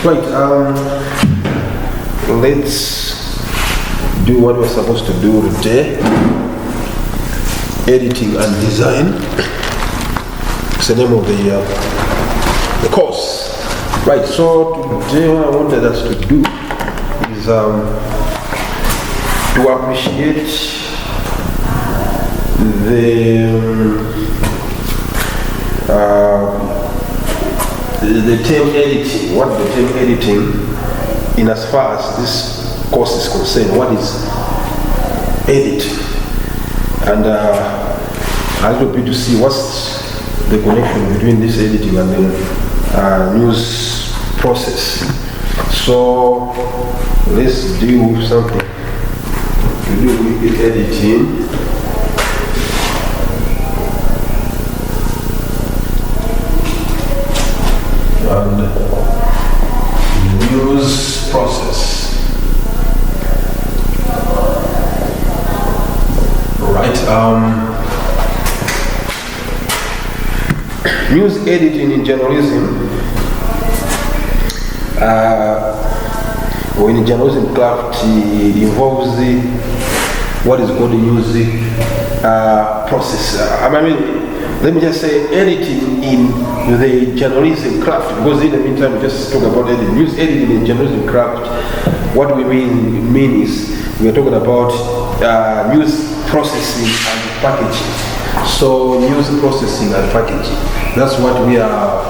Right, let's do what we're supposed to do today. Editing and design. It's the name of the course. Right, so today what I wanted us to do is to appreciate the term editing. What the term editing, in as far as this course is concerned, what is editing? And a little bit to see what's the connection between this editing and the news process. So let's deal with something to do with editing. And news process. Right. News editing in journalism, or in journalism craft, it involves what is called the news process. Let me just say editing in the journalism craft, because in the meantime we just talk about editing. News editing in journalism craft, what we mean is we are talking about news processing and packaging. So news processing and packaging, that's what we are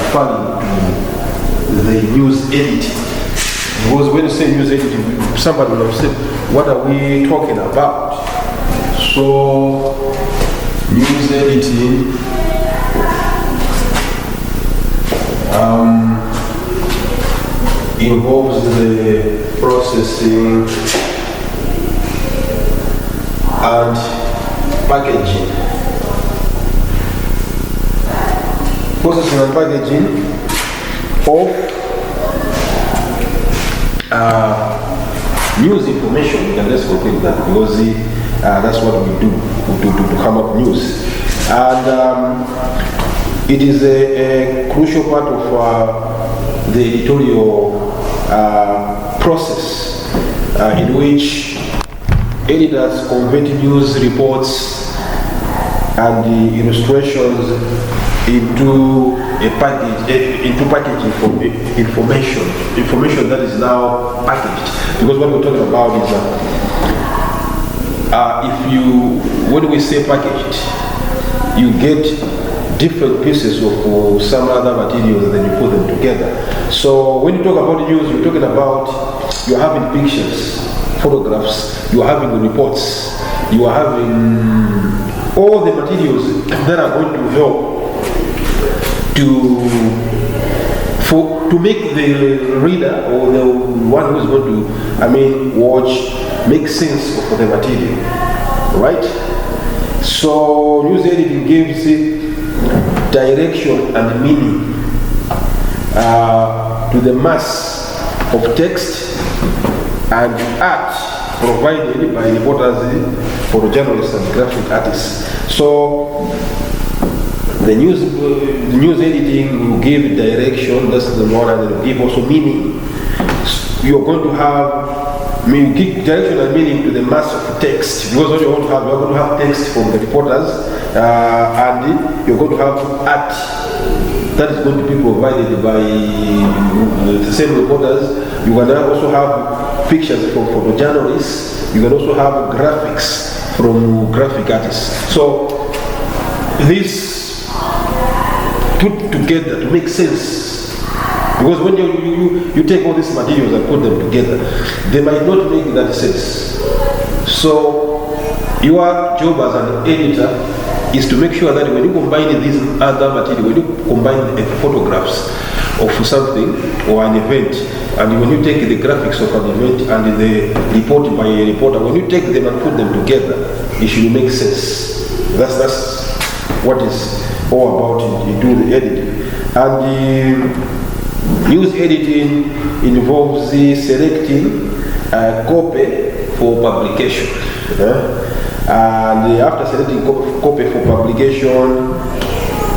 referring to, the news editing. Because when you say news editing, somebody will have said, what are we talking about? So news editing involves the processing and packaging. Processing and packaging of news information. We can just complete that, because that's what we do to come up news. And it is a crucial part of the editorial process in which editors convert news reports and the illustrations into a packaging for information that is now packaged. Because what we're talking about is when we say packaged, you get different pieces of some other materials and then you put them together. So when you talk about news, you're talking about, you're having pictures, photographs, you're having reports, you are having all the materials that are going to help to make the reader or the one who is going to watch make sense of the material, right? So news editing gives it direction and meaning to the mass of text and art provided by reporters, photojournalists and graphic artists. So the news editing will give direction, that's the one, and it will give also meaning. You're going to have, give direction and meaning to the mass of text, because what you're going to have text from the reporters, and you're going to have art that is going to be provided by the same reporters. You can also have pictures from photojournalists. You can also have graphics from graphic artists. So this put together to make sense. Because when you take all these materials and put them together, they might not make that sense. So your job as an editor is to make sure that when you combine these other material, when you combine the photographs of something or an event, and when you take the graphics of an event and the report by a reporter, when you take them and put them together, it should make sense. That's what is all about in doing the editing. And the news editing involves selecting a copy for publication. And after selecting copy for publication,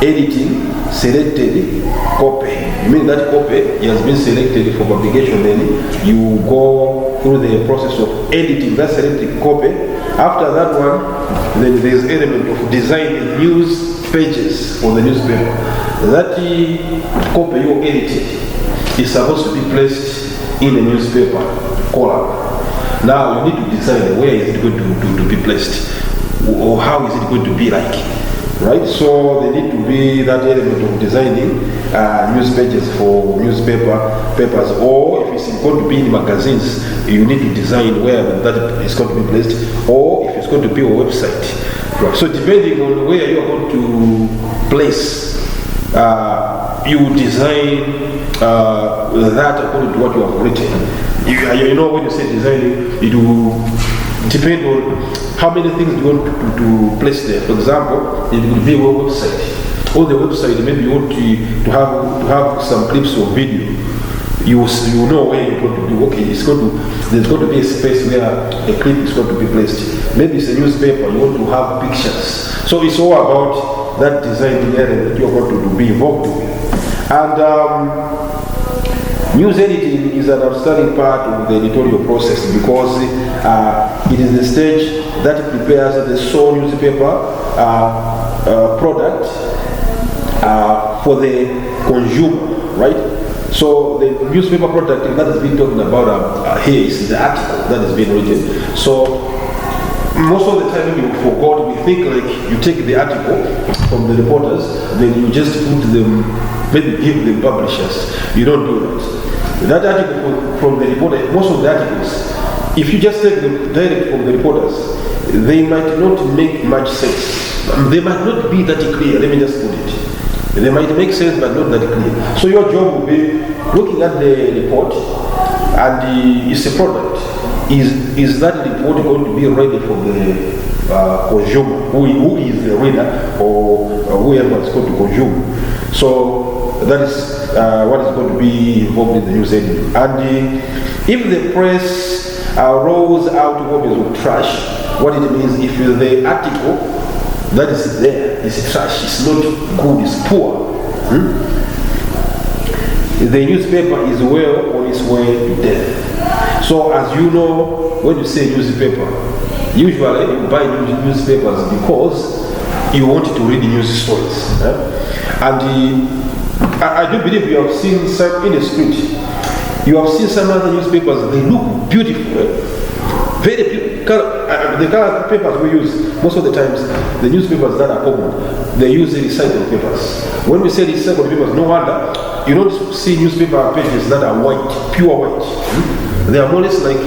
editing selected copy. You mean that copy has been selected for publication, then you go through the process of editing that selected copy. After that one, then there's element of designing news pages for the newspaper. That copy you edited is supposed to be placed in a newspaper column. Now you need to decide where is it going to be placed, or how is it going to be like, right? So there need to be that element of designing news pages for papers, or if it's going to be in magazines, you need to design where that is going to be placed, or if it's going to be a website. Right. So depending on where you are going to place, you design that according to what you have written. You know, when you say designing, it will depend on how many things you want to place there. For example, it could be a website. On the website, maybe you want to have some clips of video. You know where you're going to do. Okay, there's going to be a space where a clip is going to be placed. Maybe it's a newspaper. You want to have pictures. So it's all about that design area that you're going to be involved with. And news editing is an outstanding part of the editorial process because it is the stage that prepares the sole newspaper product for the consumer, right? So the newspaper product that has been talking about here is the article that has been written. So most of the time we forgot, we think like you take the article from the reporters, then you just put them, maybe give them publishers. You don't do that. That article from the reporter, most of the articles, if you just take them direct from the reporters, they might not make much sense. They might not be that clear, let me just put it. They might make sense but not that clear. So your job will be looking at the report and it's a product. Is that report going to be ready for the consumer, who is the reader or whoever is going to consume? So that is what is going to be involved in the news editing. And if the press rolls out copies of trash, what it means, if the article that is there is trash, it's not good, it's poor, the newspaper is well on its way to death. So as you know, when you say newspaper, usually you buy newspapers because you want to read news stories. And I do believe you have seen some in the street. You have seen some other newspapers, they look beautiful. Very beautiful. The color papers we use, most of the times, the newspapers that are common, they use recycled papers. When we say recycled papers, no wonder you don't see newspaper pages that are white, pure white. They are more or less like,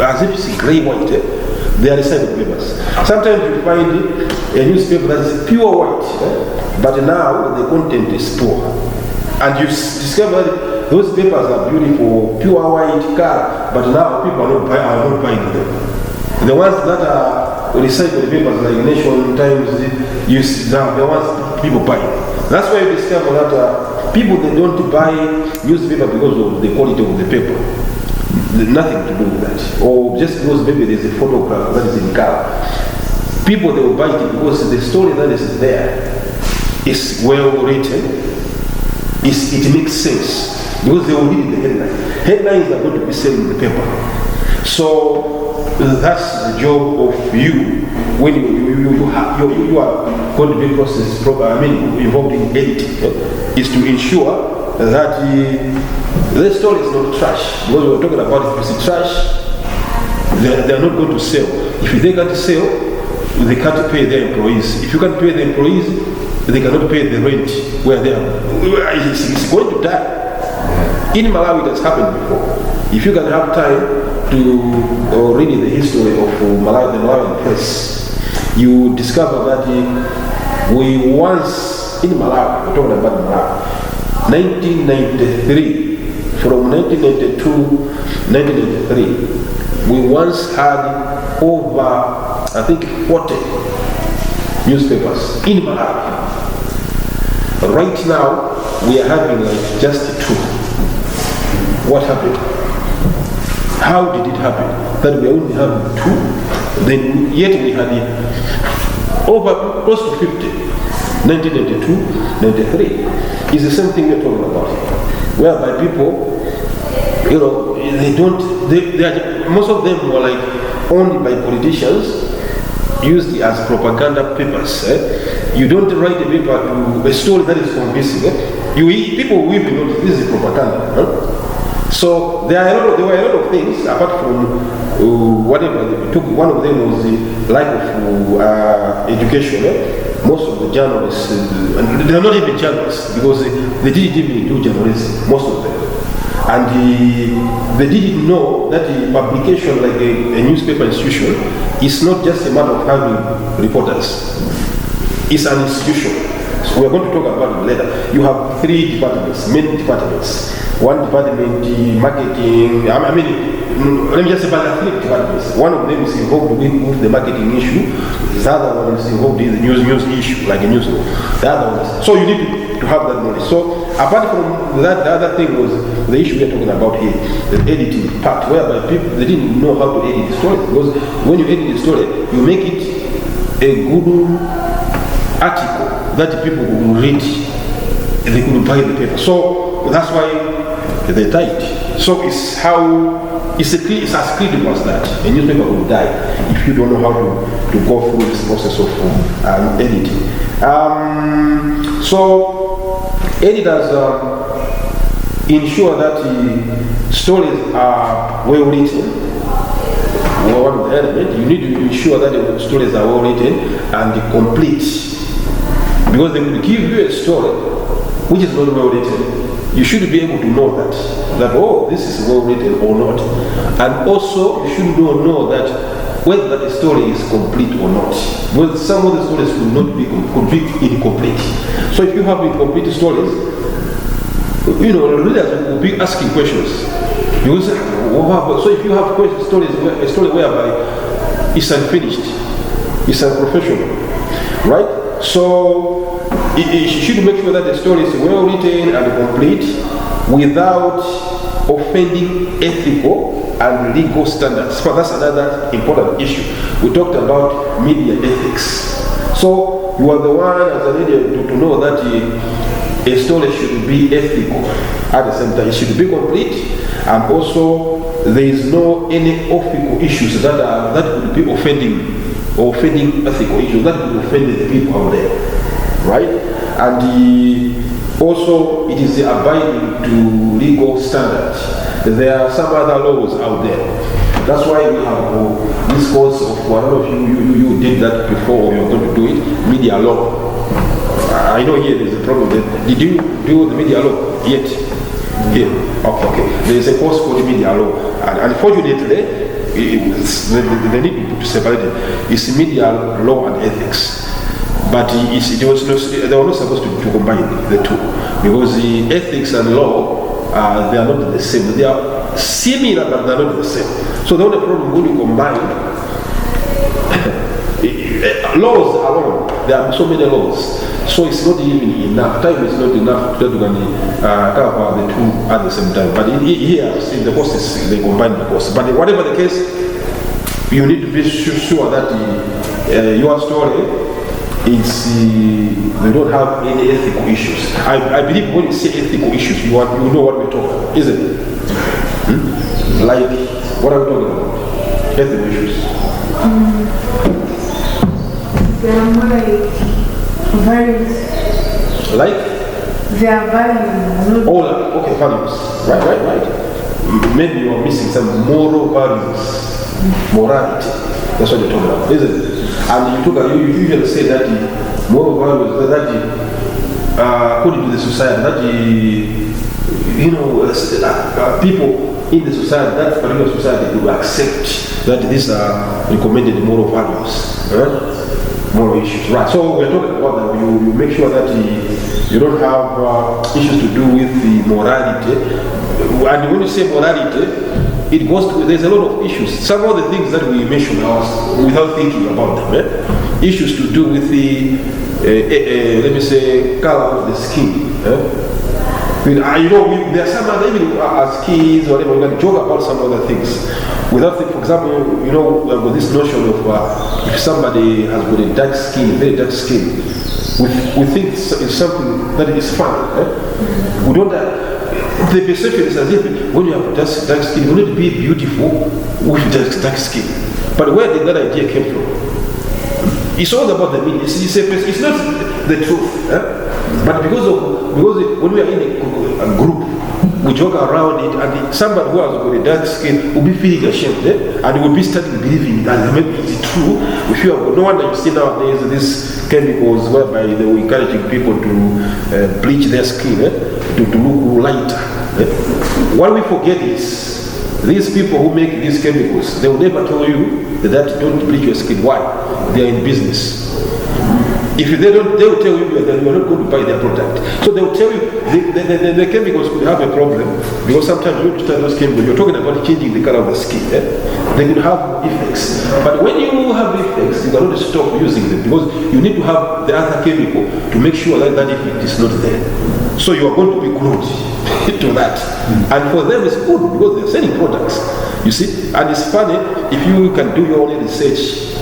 as if it's grey white. They are recycled papers. Sometimes you find a newspaper that is pure white, but now the content is poor. And you discover those papers are beautiful, pure white color, but now people are not buying them. The ones that are recycled papers like Nation, Times, you see now the ones people buy. That's why you discover that people, they don't buy newspaper because of the quality of the paper. There's nothing to do with that. Or just because maybe there's a photograph that is in color. People, they will buy it because the story that is there is well written. It makes sense. Because they will read the headline. Headlines are going to be said in the paper. So that's the job of you when you are going to be processed, involved in editing, is to ensure that the story is not trash. Because we were talking about if it's trash, they are not going to sell. If they can't sell, they can't pay their employees. If you can't pay the employees, they cannot pay the rent where they are. It's going to die. In Malawi, it has happened before. If you can have time to read the history of Malawi, the Malawian press, you discover that we once, in Malawi, we're talking about Malawi, 1993, from 1992 to 1993, we once had over, I think, 40 newspapers in Malawi. Right now, we are having like just 2. What happened? How did it happen that we only have 2? Then yet we had over close to 50. 1992, 93. It's the same thing we're talking about, whereby people, most of them were like owned by politicians, used as propaganda papers. You don't write a paper to a story that is convincing. People will even know this is propaganda. So there were a lot of things apart from whatever they took. One of them was the lack of education. Most of the journalists, they are not even journalists because they didn't even do journalism, most of them. And they didn't know that the publication, like a newspaper institution, is not just a matter of having reporters. It's an institution. So we're going to talk about it later. You have 3 departments, main departments. One department, marketing, let me just say about 3 departments. One of them is involved with the marketing issue. The other one is involved in the news issue, like a news. The other one. So you need to have that knowledge. So apart from that, the other thing was the issue we're talking about here, the editing part, whereby people, they didn't know how to edit the story. Because when you edit the story, you make it a good article that people will read, and they could buy the paper. So that's why they died. So it's as credible as that. A newspaper will die if you don't know how to go through this process of editing. So editors ensure that the stories are well written. One of the elements, you need to ensure that the stories are well written and complete. Because they will give you a story which is not well written. You should be able to know that this is well written or not. And also, you should know that whether the story is complete or not. Because some of the stories could be incomplete. So if you have incomplete stories, readers will be asking questions. So if you have a story whereby it's unfinished, it's unprofessional, right? So you should make sure that the story is well written and complete without offending ethical and legal standards. So that's another important issue. We talked about media ethics. So you are the one as a media to know that a story should be ethical. At the same time, it should be complete, and also there is no any ethical issues that would be offending ethical issues that would offend the people out there, right? And also it is abiding to legal standards. There are some other laws out there. That's why we have this course of, I don't know if you did that before or you're going to do it, media law. I know here there's a problem. Did you do the media law yet? Here. Okay. There is a course called media law. And unfortunately, they need to separate it. It's media law and ethics. But they were not supposed to combine the two. Because the ethics and law, they are not the same. They are similar, but they are not the same. So the only problem when you combine laws alone, there are so many laws. So it's not even enough. Time is not enough to cover the two at the same time. But here, in the courses, they combine the course. But whatever the case, you need to be sure that your story they don't have any ethical issues. I believe when you say ethical issues, you know what we're talking about, isn't it? Like, what are we talking about? Ethical issues. There are values. Like? There are values. Okay, values. Right. Maybe you are missing some moral values. Morality. That's what you're talking about, isn't it? And you usually say that the moral values that according to the society, that people in the society, that particular society, will accept that these are recommended moral values, moral issues. Right. So we're talking about that. You make sure that you don't have issues to do with the morality. And when you say morality, it goes to, there's a lot of issues. Some of the things that we mentioned without thinking about them, issues to do with the, let me say, color of the skin. There are some other, even as kids or whatever, we can joke about some other things. Without, for example, with this notion of if somebody has got a dark skin, very dark skin, we think it's something that is fun. We don't. The perception is as if when you have dark skin, you need to be beautiful with dark skin. But where did that idea came from? It's all about the meaning. It's not the truth. But because when we are in a group, we joke around it, and somebody who has got a dark skin will be feeling ashamed, and will be starting believing that maybe it's true. If you have, no wonder you see nowadays these chemicals whereby they were encouraging people to bleach their skin to look lighter. What we forget is these people who make these chemicals, they will never tell you that don't bleach your skin. Why? They are in business. If they don't, they will tell you that you are not going to buy their product. So they will tell you the chemicals could have a problem, because sometimes when you start those chemicals, you're talking about changing the color of the skin. They could have effects. But when you have effects, you cannot stop using them, because you need to have the other chemical to make sure that that effect is not there. So you are going to be glued to that. And for them it's good, because they're selling products. You see? And it's funny, if you can do your own research,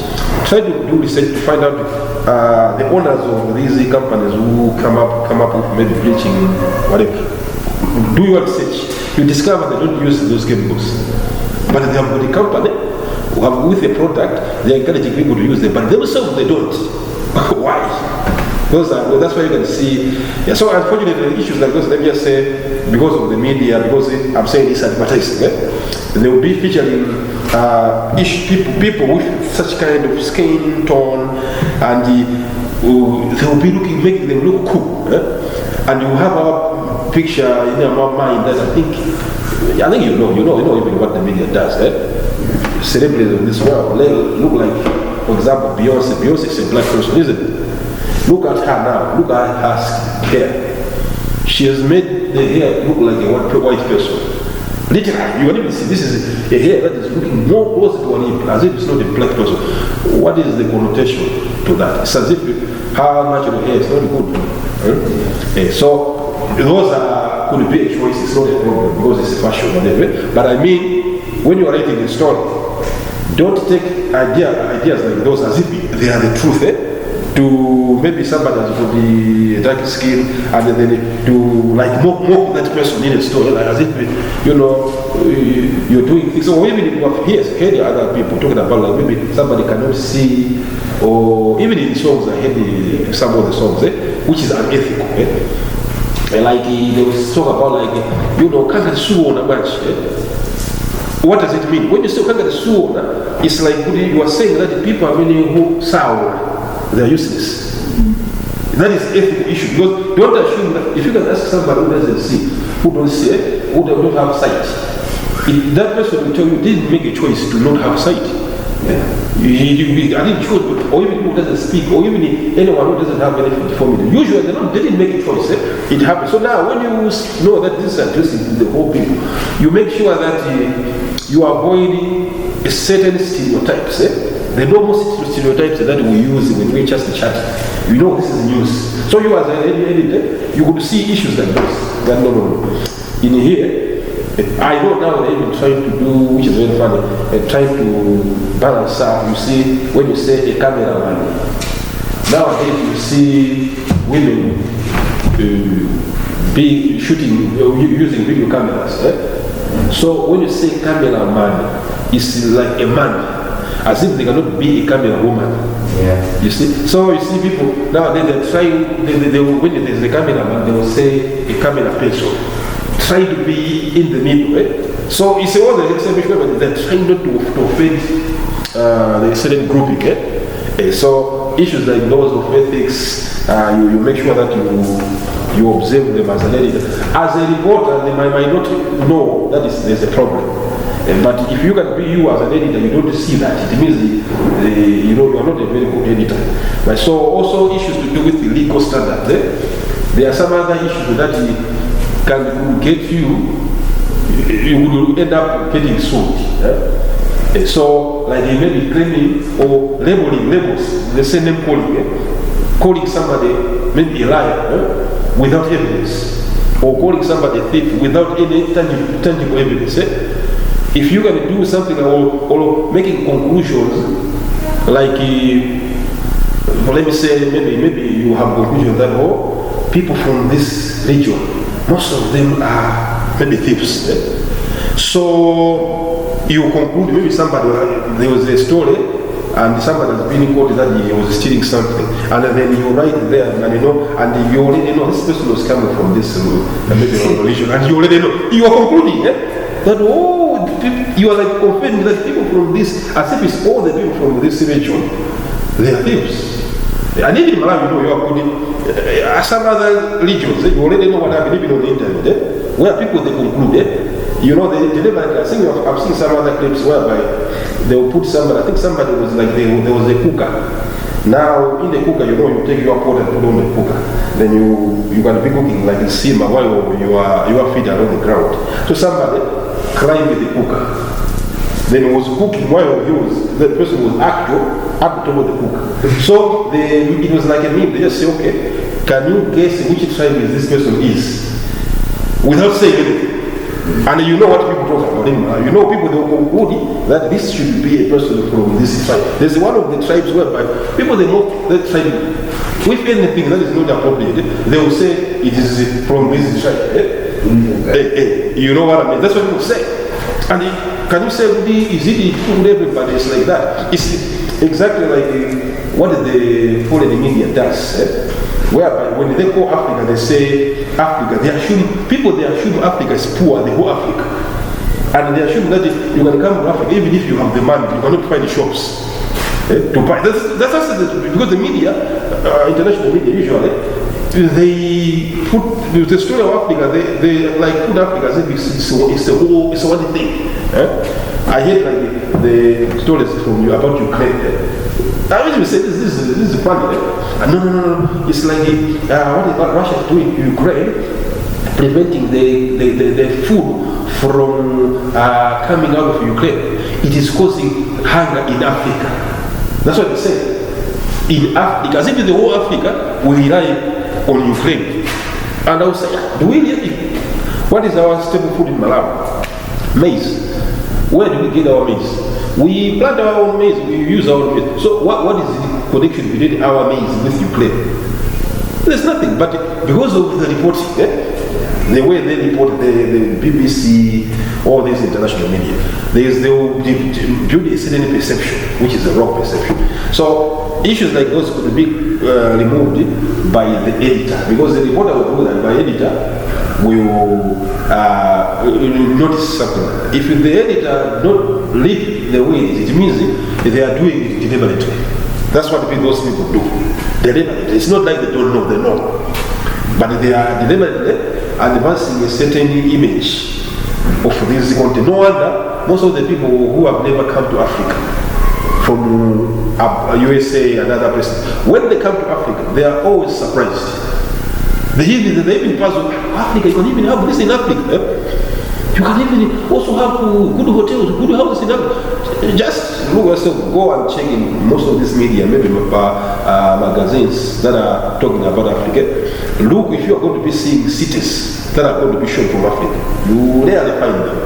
try to do research to find out the owners of these companies who come up with maybe bleaching, whatever. Do your research. You discover they don't use those chemicals. But they have got a company who have with a product, they are encouraging people to use them, but themselves they don't. Why? That's why you can see. Yeah, so unfortunately, issues like those, let me just say, because of the media, because I'm saying it's advertising, they will be featuring people with such kind of skin tone, and they will be making them look cool. And you have a picture in your mind that I think you know even what the media does. Celebrities of this world, they look like, for example, Beyonce. Beyonce is a black person, isn't it? Look at her now. Look at her hair. She has made the hair look like a white person. Literally, you can even see this is a hair that is looking more closer to an imp, as if it's not a black person. What is the connotation to that? It's as if her natural hair is not good. So those could be a choice. It's not a problem because it's a fashion, whatever. But I mean, when you are writing a story, don't take ideas like those as if they are the truth. To maybe somebody has got the dark skin, and then to like mock that person in a story, like as if you're doing things. So even if you have heard other people talking about like maybe somebody cannot see, or even in songs I heard some of the songs, which is unethical. Like they will talk about like kanga suona bunch. What does it mean? When you say kanga suona, it's like you are saying that the people are meaning who sour. They are useless. That is ethical issue, because don't assume that if you can ask somebody who doesn't see, who don't see, who don't have sight, if that person will tell you didn't make a choice to not have sight. I didn't choose, or even who doesn't speak, or even anyone who doesn't have any deformity. Usually they didn't make a choice. It happens. So now when you know that this is addressing the whole people, you make sure that you avoid certain stereotypes. The normal stereotypes that we use when we just chat, this is news. So you as an editor, you could see issues like this. That no. In here, I know now they've been trying to do, which is very funny, trying to balance out. You see, when you say a cameraman, nowadays you see women shooting using video cameras. So when you say cameraman, it's like a man. As if they cannot be a camera woman. Yeah. You see? So you see people nowadays they're trying, when there's a cameraman, they will say a camera person. Try to be in the middle. So it's all the exhibition, but they're trying not to offend the certain grouping. So issues like those of ethics, you make sure that you observe them as an editor. As a reporter, they might not know that there's a problem. But if you can be you as an editor, you don't see that. It means you are not a very good editor. But so also issues to do with the legal standard. There are some other issues that can get you will end up getting sued. So like they may be claiming or labeling labels, the same name calling somebody maybe a liar without evidence, or calling somebody a thief without any tangible evidence. If you can do something or making conclusions, like let me say maybe you have conclusion that, people from this region, most of them are maybe thieves. So you conclude, maybe somebody, there was a story, and somebody has been caught that he was stealing something, and then you write there, and and you already know this person was coming from this maybe religion, and you already know, you are concluding that you are like confirming that people from this, as if it's all the people from this region, they are thieves. And even in Malawi, you are putting some other religions, you already know what happened, even on the internet, where people they conclude, they deliver. I think I've seen some other clips whereby they will put somebody, I think somebody was like, there was a cooker. Now, in the cooker, you take your pot and put on the cooker. Then you can be cooking like in Sima while your feet are on the ground. So somebody climbed with the cooker. Then he was cooking while the person was actual at the top of the cooker. So it was like a meme. They just say, okay, can you guess which tribe this person is? Without saying anything. And you know what people talk about him. People they will conclude that this should be a person from this tribe. There's one of the tribes whereby people they know that tribe with anything that is not appropriate, they will say it is from this tribe. You know what I mean? That's what people say. And can you say, is it true to everybody? It's like that. It's exactly like what the foreign media does. Whereby when they call Africa, they say Africa, they assume Africa is poor, the whole Africa. And they assume that you can come to Africa, even if you have the money, you cannot find the shops to buy. That's also because the media, international media usually, they put the story of Africa, they like put Africa as if it's one thing. I hear like the stories from you about Ukraine. I always say this is funny. No. It's like what is Russia doing to Ukraine, preventing the food from coming out of Ukraine. It is causing hunger in Africa. That's what they say. In Africa, as if the whole Africa will rely on Ukraine. And I will say, what is our staple food in Malawi? Maize. Where do we get our maize? We plant our own maize, we use our own maize. So what is the connection between our maize with Ukraine? There's nothing, but because of the reports, the way they report, the BBC, all these international media, they will build a certain perception, which is a wrong perception. So issues like those could be removed by the editor, because the reporter will do that by editor will notice something. If the editor don't leave the way it means they are doing it deliberately. That's what those people do. Deliberately. It's not like they don't know, they know. But they are deliberately advancing a certain image of this content. No wonder most of the people who have never come to Africa from USA and other places, when they come to Africa, they are always surprised. They even pass on Africa, you can even have this in Africa. You can even also have good hotels, good houses in Africa. Just look yourself, go and check in most of this media, maybe magazines that are talking about Africa. Look if you are going to be seeing cities that are going to be shown from Africa. You rarely find them.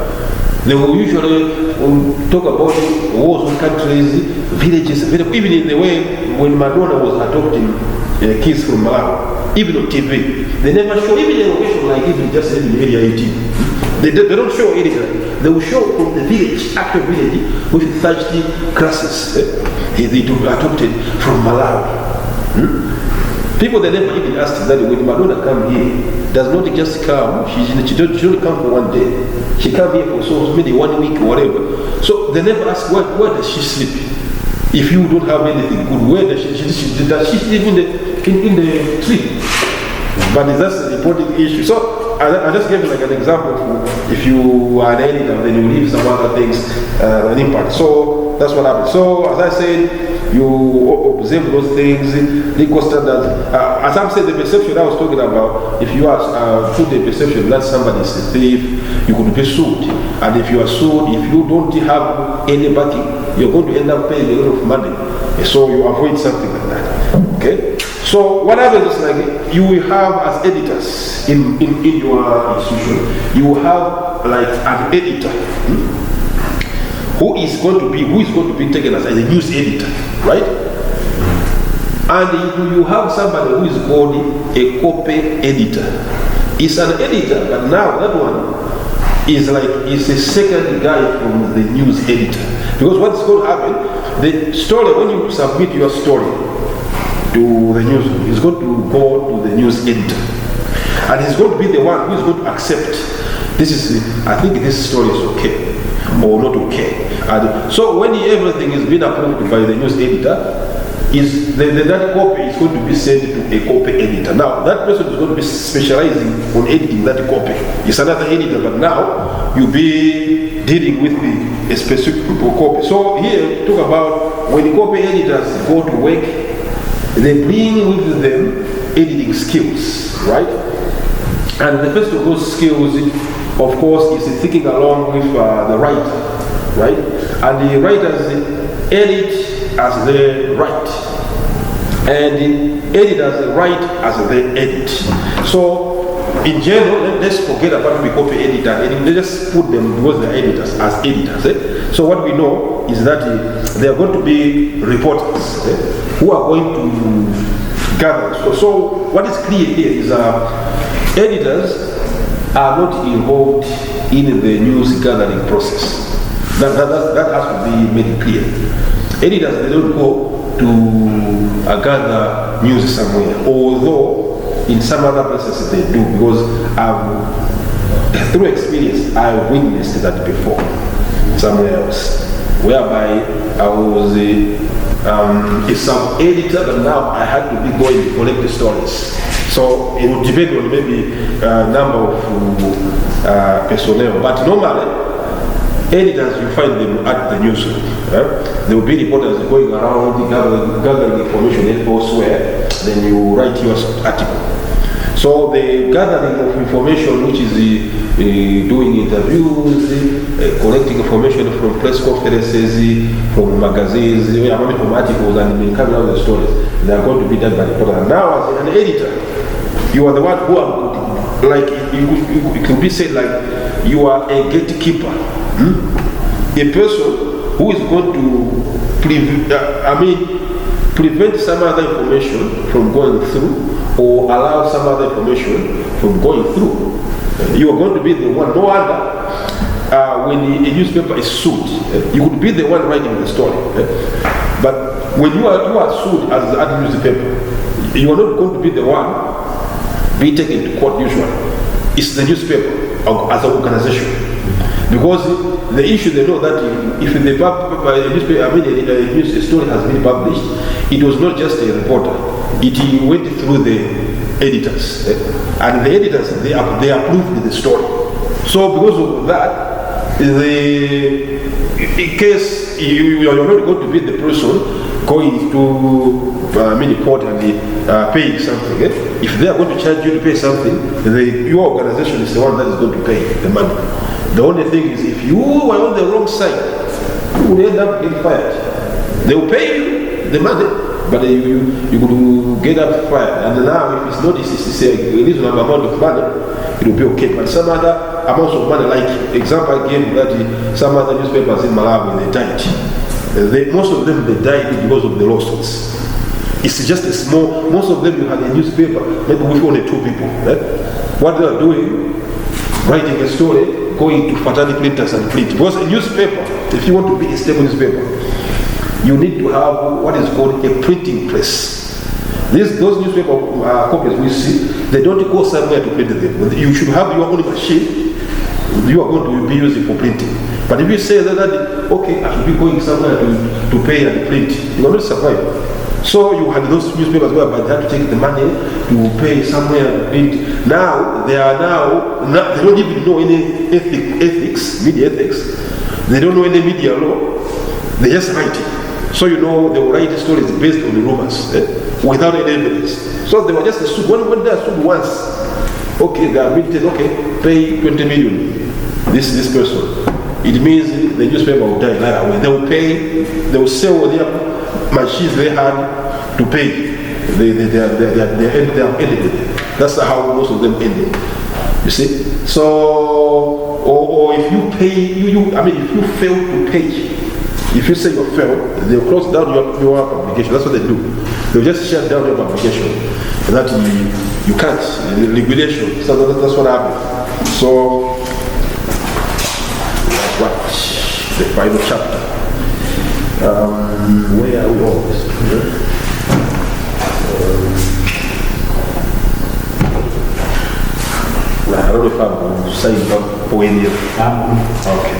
They will usually talk about wars in countries, villages, even in the way when Madonna was adopting kids from Malawi. Even on TV, they never show even a location like even just in area 18. They don't show anything. They will show from the village, actual village, with 30 classes. They adopted from Malawi. People they never even asked that when Madonna come here, does not just come. She don't come for one day. She come here for so maybe 1 week or whatever. So they never ask where does she sleep. If you don't have anything good, where does she sleep in the tree? But that's an important issue. So I just gave you like an example of if you are an editor, then you leave some other things an impact. So that's what happens. So as I said, you observe those things, legal standards. As I'm saying, the perception I was talking about, if you are put the perception that somebody is a thief, you could be sued. And if you are sued, if you don't have any backing, you're going to end up paying a lot of money. So you avoid something like that. Okay? So what happens is like you will have as editors in your institution, you will have like an editor who is going to be taken as a news editor, right? And you have somebody who is called a copy editor. It's an editor, but now that one is like it's a second guy from the news editor. Because what's going to happen, the story, when you submit your story to the news, it's going to go to the news editor. And he's going to be the one who is going to accept this is, I think this story is okay or not okay. And so when everything is being approved by the news editor, that copy is going to be sent to a copy editor. Now, that person is going to be specializing on editing that copy. It's another editor, but now you'll be dealing with a specific copy. So here, talk about when copy editors go to work, they bring with them editing skills, right? And the first of those skills, of course, is thinking along with the writer, right? And the writers edit as they write, and the editors write as they edit. So, in general, let's forget about the copy editor, and let's just put them because they're editors as editors. So, what we know is that they are going to be reporters who are going to gather. So, what is clear here is editors are not involved in the news gathering process. That has to be made clear. Editors, they don't go to gather news somewhere, although in some other places they do, because through experience I've witnessed that before somewhere else, whereby I was a sub-editor, but now I had to be going to collect the stories. So it would depend on maybe number of personnel, but normally editors, you find them at the newsroom. There will be reporters going around gathering information elsewhere, then you write your article. So the gathering of information, which is doing interviews, collecting information from press conferences, from magazines, from articles, and coming out the stories, they are going to be done by reporters. Now, as an editor, you are the one who are, like, it could be said like, you are a gatekeeper. A person who is going to prevent some other information from going through, or allow some other information from going through. You are going to be the one. No wonder when a newspaper is sued, you could be the one writing the story. But when you are sued as a newspaper, you are not going to be the one being taken to court usually. It's the newspaper as an organization. Because the issue, they know that if the newspaper, a story has been published, it was not just a reporter. It went through the editors, and the editors they approved the story. So because of that, in case you are not going to be the person going to court and paying something, if they are going to charge you to pay something, your organization is the one that is going to pay the money. The only thing is, if you were on the wrong side, you would end up getting fired. They will pay you the money, but you could get up fired. And now, if it's not, it's a reasonable amount of money, it will be okay. But some other amounts of money, like example I gave that some other newspapers in Malawi, they died. Most of them, they died because of the lawsuits. It's just a small, most of them you had a newspaper, maybe with only 2 people. What they are doing, writing a story, going to fraternity printers and print. Because a newspaper, if you want to be a stable newspaper, you need to have what is called a printing press. Those newspaper copies we see, they don't go somewhere to print them. You should have your own machine you are going to be using for printing. But if you say that okay, I should be going somewhere to pay and print, you will not survive. So you had those newspapers whereby they had to take the money to pay somewhere and print. Now they don't even know any ethics, media ethics. They don't know any media law. They just write it. So they will write stories based on the rumors, without any evidence. So they were just sued. When they are sued once, okay, they are admitted, okay, pay 20 million. This person. It means the newspaper will die right away. They will pay. They will sell their machines they had to pay. They are ended. That's how most of them ended. You see? So, or if you pay, if you fail to pay If you say you failed, they'll close down your publication. That's what they do. They'll just shut down your publication. And that you can't, liquidation. So that's what happened. So, what? The final chapter. Where are we always? I don't know if I'm saying that when you. Okay.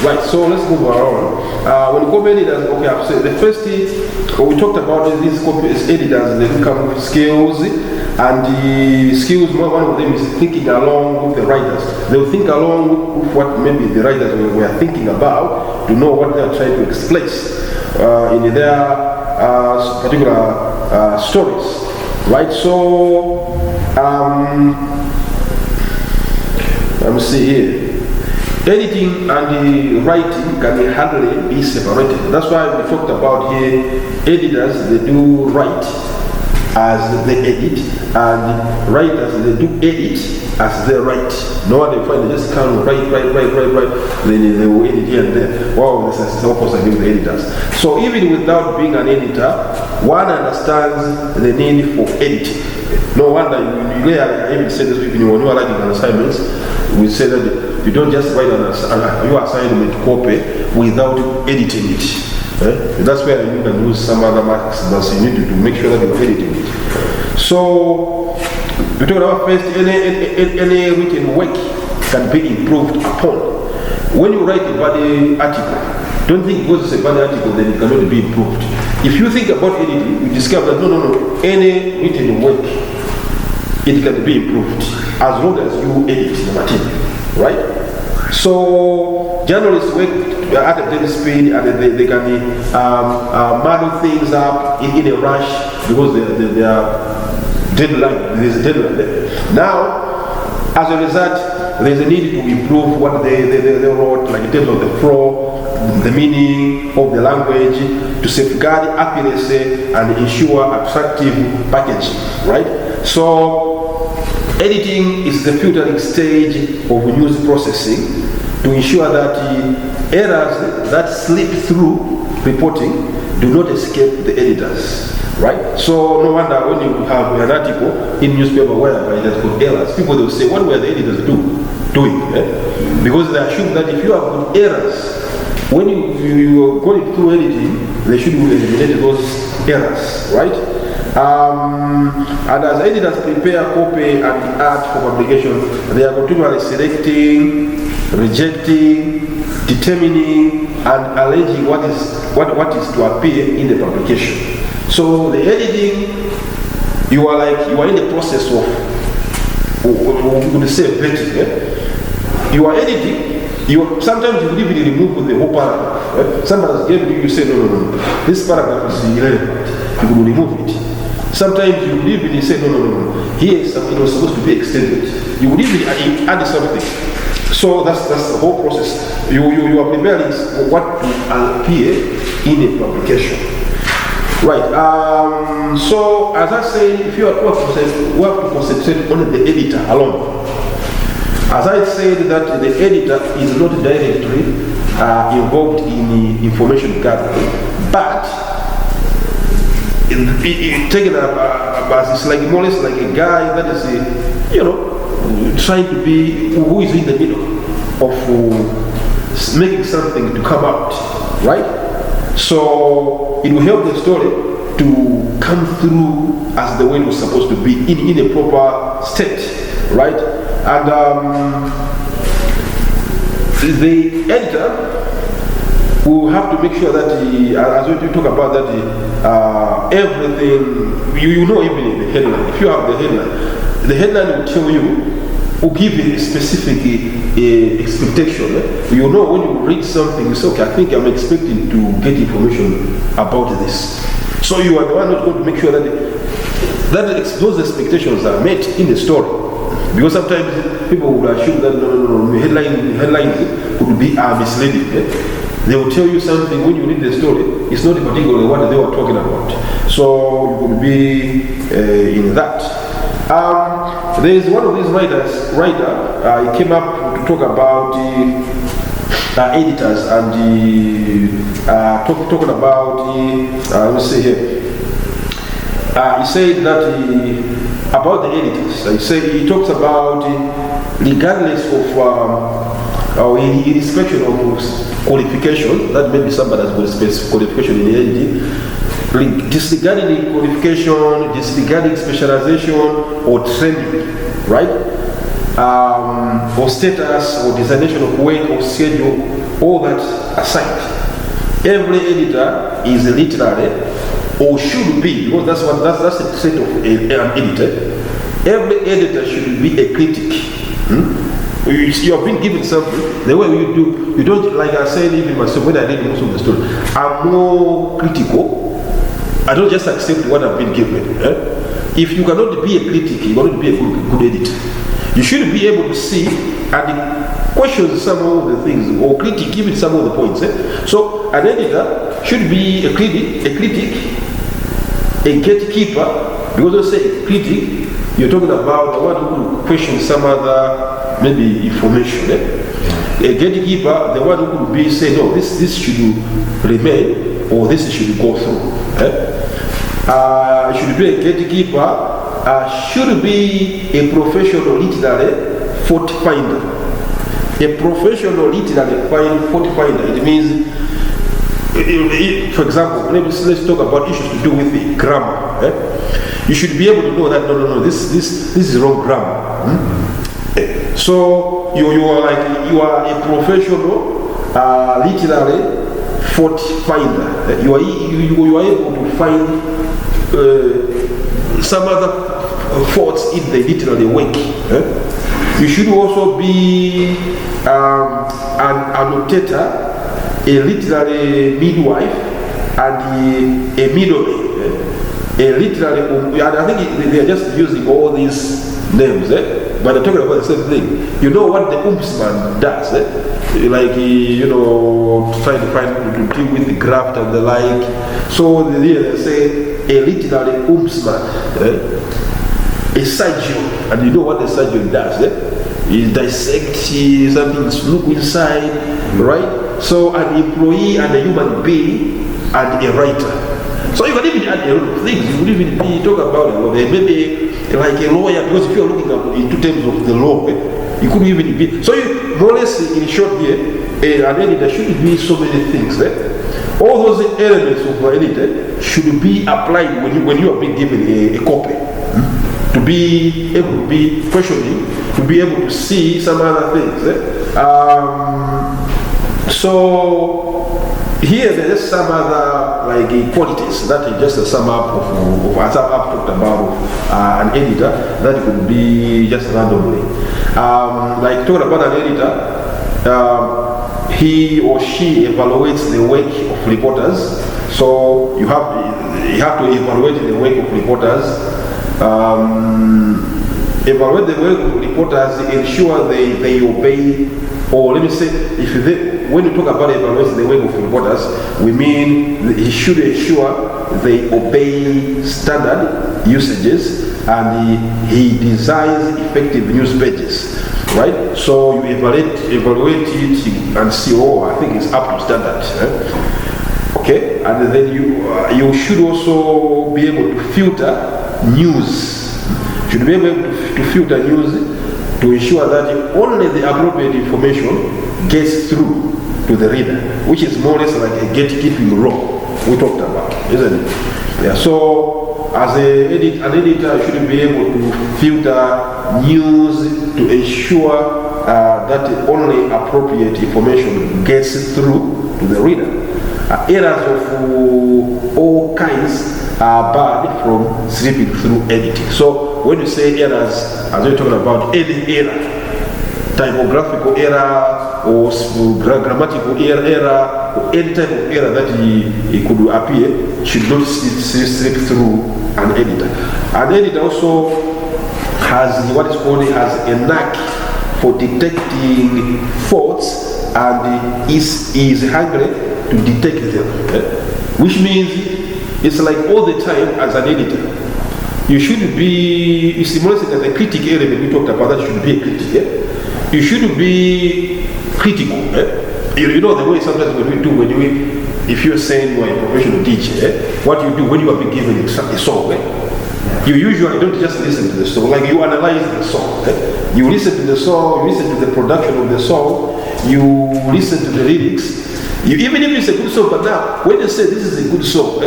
Right, so let's move around. When you copy editors, okay, I've said the first thing we talked about is these copy editors, they come with skills, and the skills, one of them is thinking along with the writers. They'll think along with what maybe the writers were thinking about to know what they're trying to express in their particular stories, right? So, let me see here. Editing and the writing can hardly be separated. That's why we talked about here, editors, they do write as they edit, and writers, they do edit as they write. No one they find, they just can't write, then they will edit here and there. Wow, this is opposite with the editors. So even without being an editor, one understands the need for editing. No wonder, I even said this when you are writing an assignments, we say that you don't just write your assignment copy without editing it. That's where you can use some other marks, but you need to make sure that you're editing it. So, we talk about first, any written work can be improved upon. When you write a bad article, don't think because it's a bad article then it cannot be improved. If you think about editing, you discover that no, any written work, it can be improved as long as you edit the material, right? So journalists work at a daily speed, and they can muddle things up in a rush because they are deadline. There's a deadline there. Now, as a result, there's a need to improve what they wrote, like in terms of the flow, the meaning of the language, to safeguard accuracy and ensure attractive packaging, right? So, editing is the filtering stage of news processing to ensure that errors that slip through reporting do not escape the editors, right? So no wonder when you have an article in newspaper whereby it has got errors, people will say, what were the editors doing? Because they assume that if you have got errors, when you are going through editing, they should eliminate those errors, right? And as editors prepare copy and art for publication, they are continually selecting, rejecting, determining, and alleging what is to appear in the publication. So the editing, you are in the process of, we would say, vetting. You are editing. Sometimes you even remove the whole paragraph. Somebody gave you say no, this paragraph is irrelevant. You will remove it. Sometimes you will even say no. Here is something was supposed to be extended. You will even add something. So that's the whole process. You are preparing what will appear in a publication. Right. So as I say, if you have to concentrate on the editor alone. As I said that the editor is not directly involved in information gathering, but taken up as it's like more or less like a guy that is trying to be who is in the middle of making something to come out, right? So it will help the story to come through as the way it was supposed to be in a proper state, right? And the editor will have to make sure that as we talk about that everything, you know, even in the headline, if you have the headline will tell you, will give you a specific expectation. You know, when you read something, you say, okay, I think I'm expecting to get information about this. So you are the one who's going to make sure that those expectations are met in the story. Because sometimes people would assume that no, headlines could be misleading. They will tell you something when you read the story, it's not particularly what they were talking about. So you could be in that. There is one of these writers, he came up to talk about editors and talking about let's say here. He said that about the editors. He talks about regardless of irrespective of qualification, that may be somebody has got specific qualification in the editing, disregarding qualification, disregarding specialization or training, right? Or status or designation of work or schedule, all that aside. Every editor is literally, or should be, because that's the trait of an editor. Every editor should be a critic. You have been given something, the way you don't, like I said even myself when I read most of the story, I'm more critical. I don't just accept what I've been given. If you cannot be a critic, you cannot be a good editor. You should be able to see and question some of the things, or critique even some of the points. So an editor should be a critic, a gatekeeper, because they say critic, you're talking about the one who question some other maybe information. A gatekeeper, the one who could be say, no, this should remain, or this should go through. Should be a gatekeeper, should be a professional literary fault finder. A professional literary fault finder, it means, for example, let's talk about issues to do with the grammar. You should be able to know that no, this is wrong grammar. So you are a professional literary fault finder. You are able to find some other faults in the literary work. You should also be an annotator, a literary midwife, and a middleman. A literary, and I think they are just using all these names, but they're talking about the same thing. You know what the ombudsman does, like trying to deal with the graft and the like. So they say a literary ombudsman, a surgeon, and you know what the surgeon does, he dissects something, look inside, right? So an employee and a human being and a writer. So you can even add a lot of things. You could even be talk about it. Maybe like a lawyer, because if you're looking into terms of the law, you could even be. So you, more or less, in short here, an editor should be so many things. All those elements of an editor should be applied when you are being given a copy. To be able to be questioning, to be able to see some other things. So here there is some other qualities that is just a sum up of as I've talked about an editor that could be just randomly. Like talking about an editor, he or she evaluates the work of reporters. So you have to evaluate the work of reporters. Evaluate the work of reporters, ensure they obey, or let me say, when you talk about evaluating the work of reporters, we mean he should ensure they obey standard usages and he designs effective news pages, right? So you evaluate it and see, oh, I think it's up to standard. Okay, and then you should also be able to filter news. Should be able to filter news to ensure that only the appropriate information gets through to the reader, which is more or less like a gatekeeping role we talked about, isn't it? Yeah. So as an editor should be able to filter news to ensure that only appropriate information gets through to the reader. Errors of all kinds are barred from slipping through editing. So when you say errors, as we're talking about any error, typographical error or grammatical error, or any type of error that it could appear should not slip through an editor. An editor also has what is called as a knack for detecting faults and is hungry to detect them. Which means it's like all the time as an editor. You should be, you see, more as a critic element, we talked about that, you should be a critic. You should be critical. You know the way sometimes when you if you're saying you're a professional DJ, what you do when you are being given a song, you usually don't just listen to the song, like you analyze the song. You listen to the song, you listen to the production of the song, you listen to the lyrics. Even if it's a good song, but now when you say this is a good song,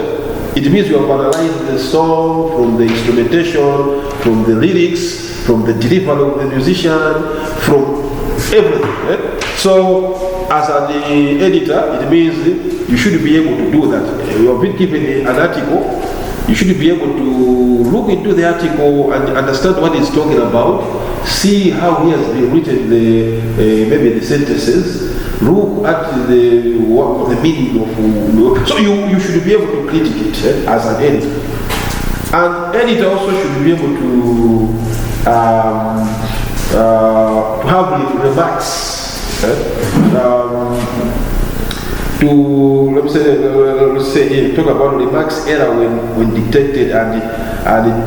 it means you have analyzed the song from the instrumentation, from the lyrics, from the delivery of the musician, from everything. So as an editor, it means you should be able to do that. You have been given an article, you should be able to look into the article and understand what it's talking about, see how he has been written maybe the sentences, look at the meaning of. So you should be able to critique it as an editor. An editor also should be able to have remarks. To let's say talk about remarks error when detected, and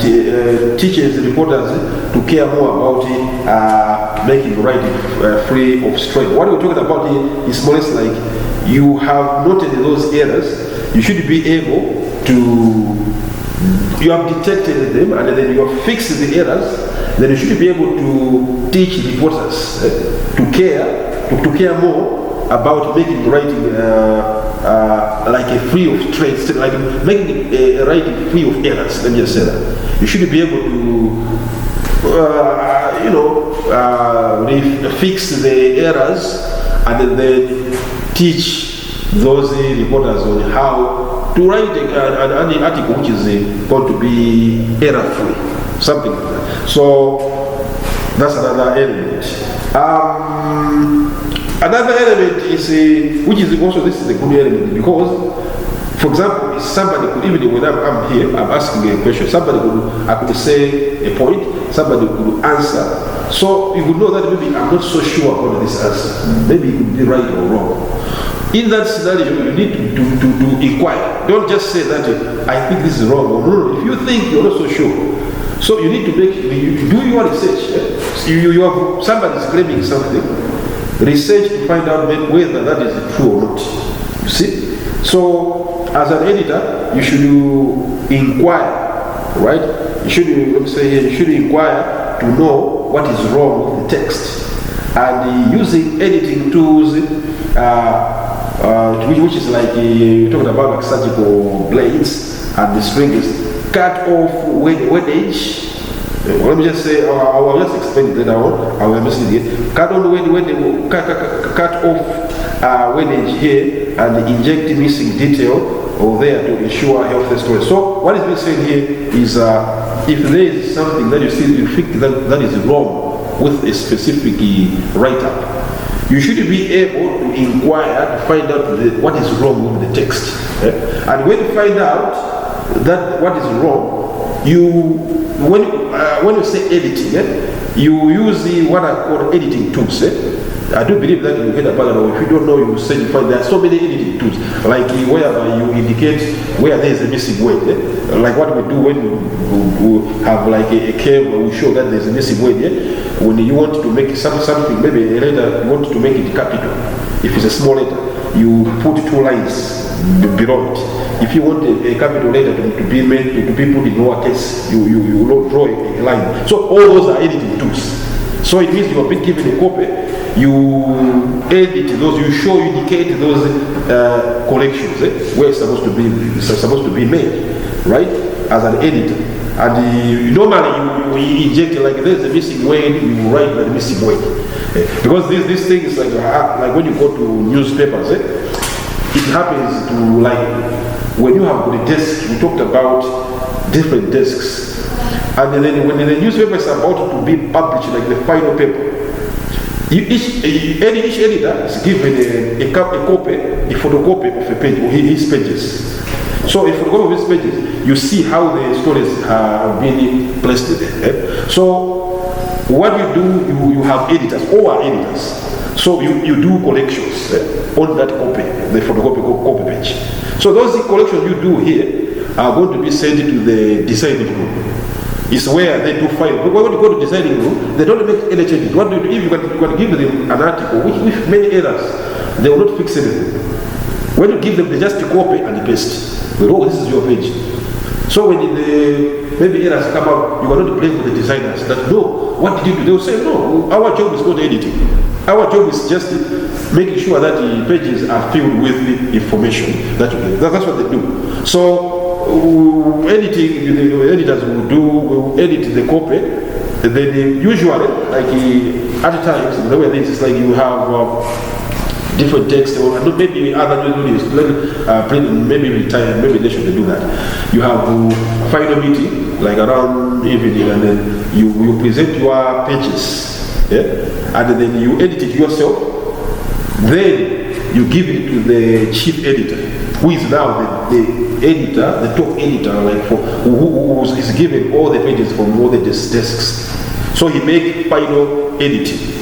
it teaches reporters to care more about making writing free of strain. What we're talking about here is more or less like you have noted those errors, you should be able to, you have detected them and then you have fixed the errors, then you should be able to teach reporters to care more about making writing like a free of traits, like making writing free of errors. Let me just say that. You should be able to, fix the errors and then teach those reporters on how to write an article which is going to be error-free, something like that. So that's another element. Another element is, which is also, this is a good element, because, for example, somebody could, even when I'm here, I'm asking a question, I could say a point, somebody could answer. So you would know that maybe I'm not so sure about this answer. Maybe it could be right or wrong. In that scenario, you need to inquire. Don't just say that I think this is wrong. No. If you think you're not so sure, so you need to do your research. You have somebody's claiming something. Research to find out whether that is true or not. You see? So, as an editor, you should inquire, right? You should inquire to know what is wrong with the text. And using editing tools, which is like, you're talking about like surgical blades and the strings, cut off wordage. Let me just say, I will just explain it later on. I will mention it. Cut off wordage here and inject missing detail or there to ensure healthy story. So what is being said here is if there is something that you think that is wrong with a specific write-up, you should be able to inquire to find out what is wrong with the text. And when you find out that what is wrong, when you say editing, you use what I call editing tools. I do believe that you heard about it, or if you don't know, you say you find there are so many editing tools, like whereby you indicate where there is a missing word. Like what we do when we have like a curve where we show that there is a missing word. When you want to make something, maybe a letter, you want to make it capital. If it's a small letter, you put 2 lines below it. If you want a capital letter to be made to be put in lowercase, you draw a line. So all those are editing tools. So it means you have been given a copy, you edit those, you indicate those corrections where it's supposed to be made, right? As an editor. And normally you inject like there's a missing word, you write the missing word. Because this thing is like when you go to newspapers, it happens to like when you have the desk, we talked about different desks. And then when the newspaper is about to be published, like the final paper, each editor is given a photocopy of a page, or his pages. So if you go with his pages, you see how the stories have been placed there. So What you do, you have editors, all are editors. So you do corrections on that copy, the photocopy copy page. So those corrections you do here are going to be sent to the designing room. It's where they do file. But when you go to designing room, they don't make any changes. What do you do? If you can give them an article with many errors, they will not fix anything. When you give them, they just copy and paste. But, oh, this is your page. So when maybe errors come up, you are not blame the designers that, no, what did you do? They will say, no, our job is not editing. Our job is just making sure that the pages are filled with the information that you get. That's what they do. So editing, the editors will edit the copy. And then usually, like at times, the way this is like you have different text, or maybe other news, maybe retire, maybe they should do that. You have final meeting, like around evening, and then you present your pages, and then you edit it yourself. Then you give it to the chief editor, who is now the editor, the top editor, like who is given all the pages from all the desks. So he makes final editing.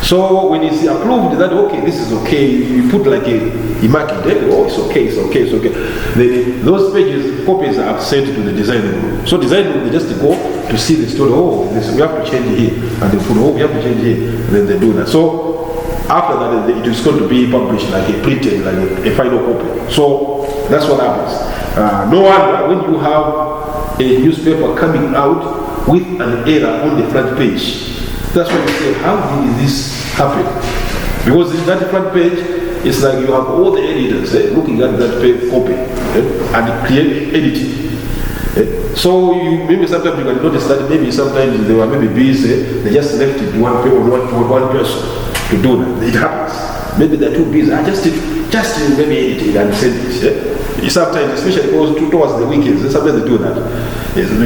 So when it's approved that, okay, this is okay, you put like a mark it, oh, it's okay, it's okay, it's okay. Then those pages, copies are sent to the design room. So design room, they just go to see the story, oh, we have to change here, and they put, oh, we have to change here, and then they do that. So after that, it is going to be published like a printed, like a final copy. So that's what happens. No wonder when you have a newspaper coming out with an error on the front page, that's why you say, how did this happen? Because in that front page, it's like you have all the editors looking at that copy and create editing. So maybe sometimes you can notice that maybe sometimes they were maybe busy, they just left it one person to do that. It happens. Maybe they're too busy. I just maybe edit it and send it. Sometimes, especially towards the weekends, sometimes they do that.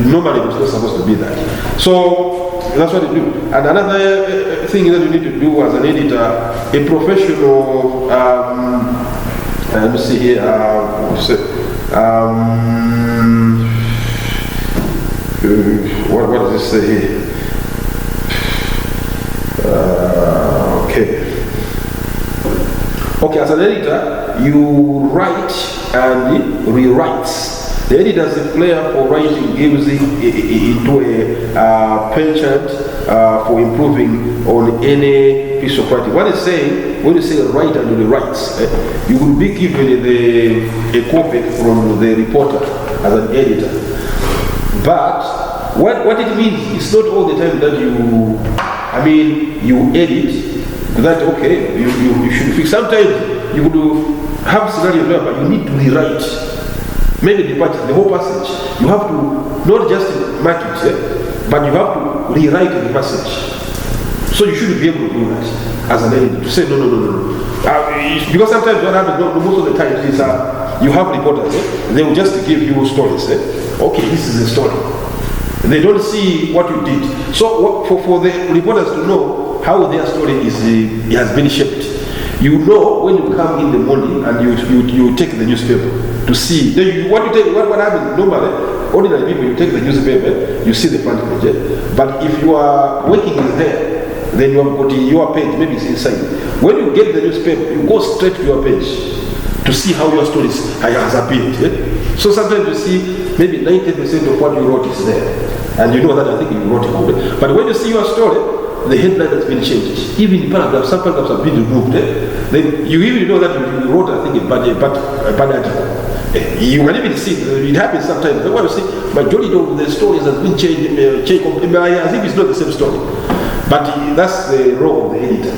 Normally it's not supposed to be that. So that's what they do. And another thing that you need to do as an editor, a professional, let me see here, what does this say here? Okay, as an editor, you write and rewrite. The editor's flair for writing gives it into a penchant for improving on any piece of writing. What it's saying, when you say write and rewrite, you will be given a copy from the reporter as an editor. But what it means, it's not all the time that you edit that, okay, you should fix. Sometimes you would have scenarios where you need to rewrite maybe the whole passage. You have to not just mark it, but you have to rewrite the passage. So you should be able to do that as an editor, to say no. Because sometimes what happens, most of the time is you have reporters, they will just give you stories. Okay, this is the story. They don't see what you did. So for the reporters to know how their story has been shaped, you know when you come in the morning and you take the newspaper to see. Then what happens normally, ordinary people, you take the newspaper, you see the front page. But if you are working there, then you have got your page, maybe it's inside. When you get the newspaper, you go straight to your page to see how your story has appeared. So sometimes you see maybe 90% of what you wrote is there. And you know that I think you wrote it. But when you see your story, the headline has been changed. Even paragraphs, some paragraphs have been removed. Then you even know that you wrote, I think, a bad article. You can even see, it happens sometimes. But what you see, majority of the stories has been changed. I think it's not the same story. But that's the role of the editor.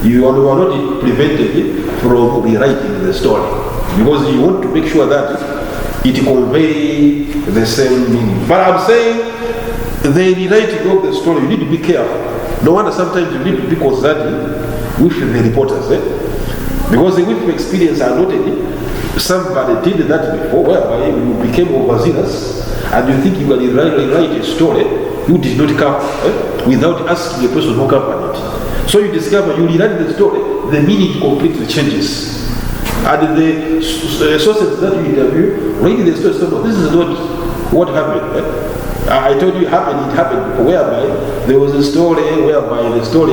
You are not prevented from rewriting the story. Because you want to make sure that it conveys the same meaning. But I'm saying, the rewriting of the story, you need to be careful. No wonder sometimes you need to be consulting with the reporters. Because with experience are not somebody did that before, whereby you became overzealous and you think you can write a story you did not come without asking the person who accompanied it. So you discover, you rewrite the story, the meaning completely changes. And the sources that you interview, reading the story, no, this is not what happened. I told you it happened whereby there was a story whereby they said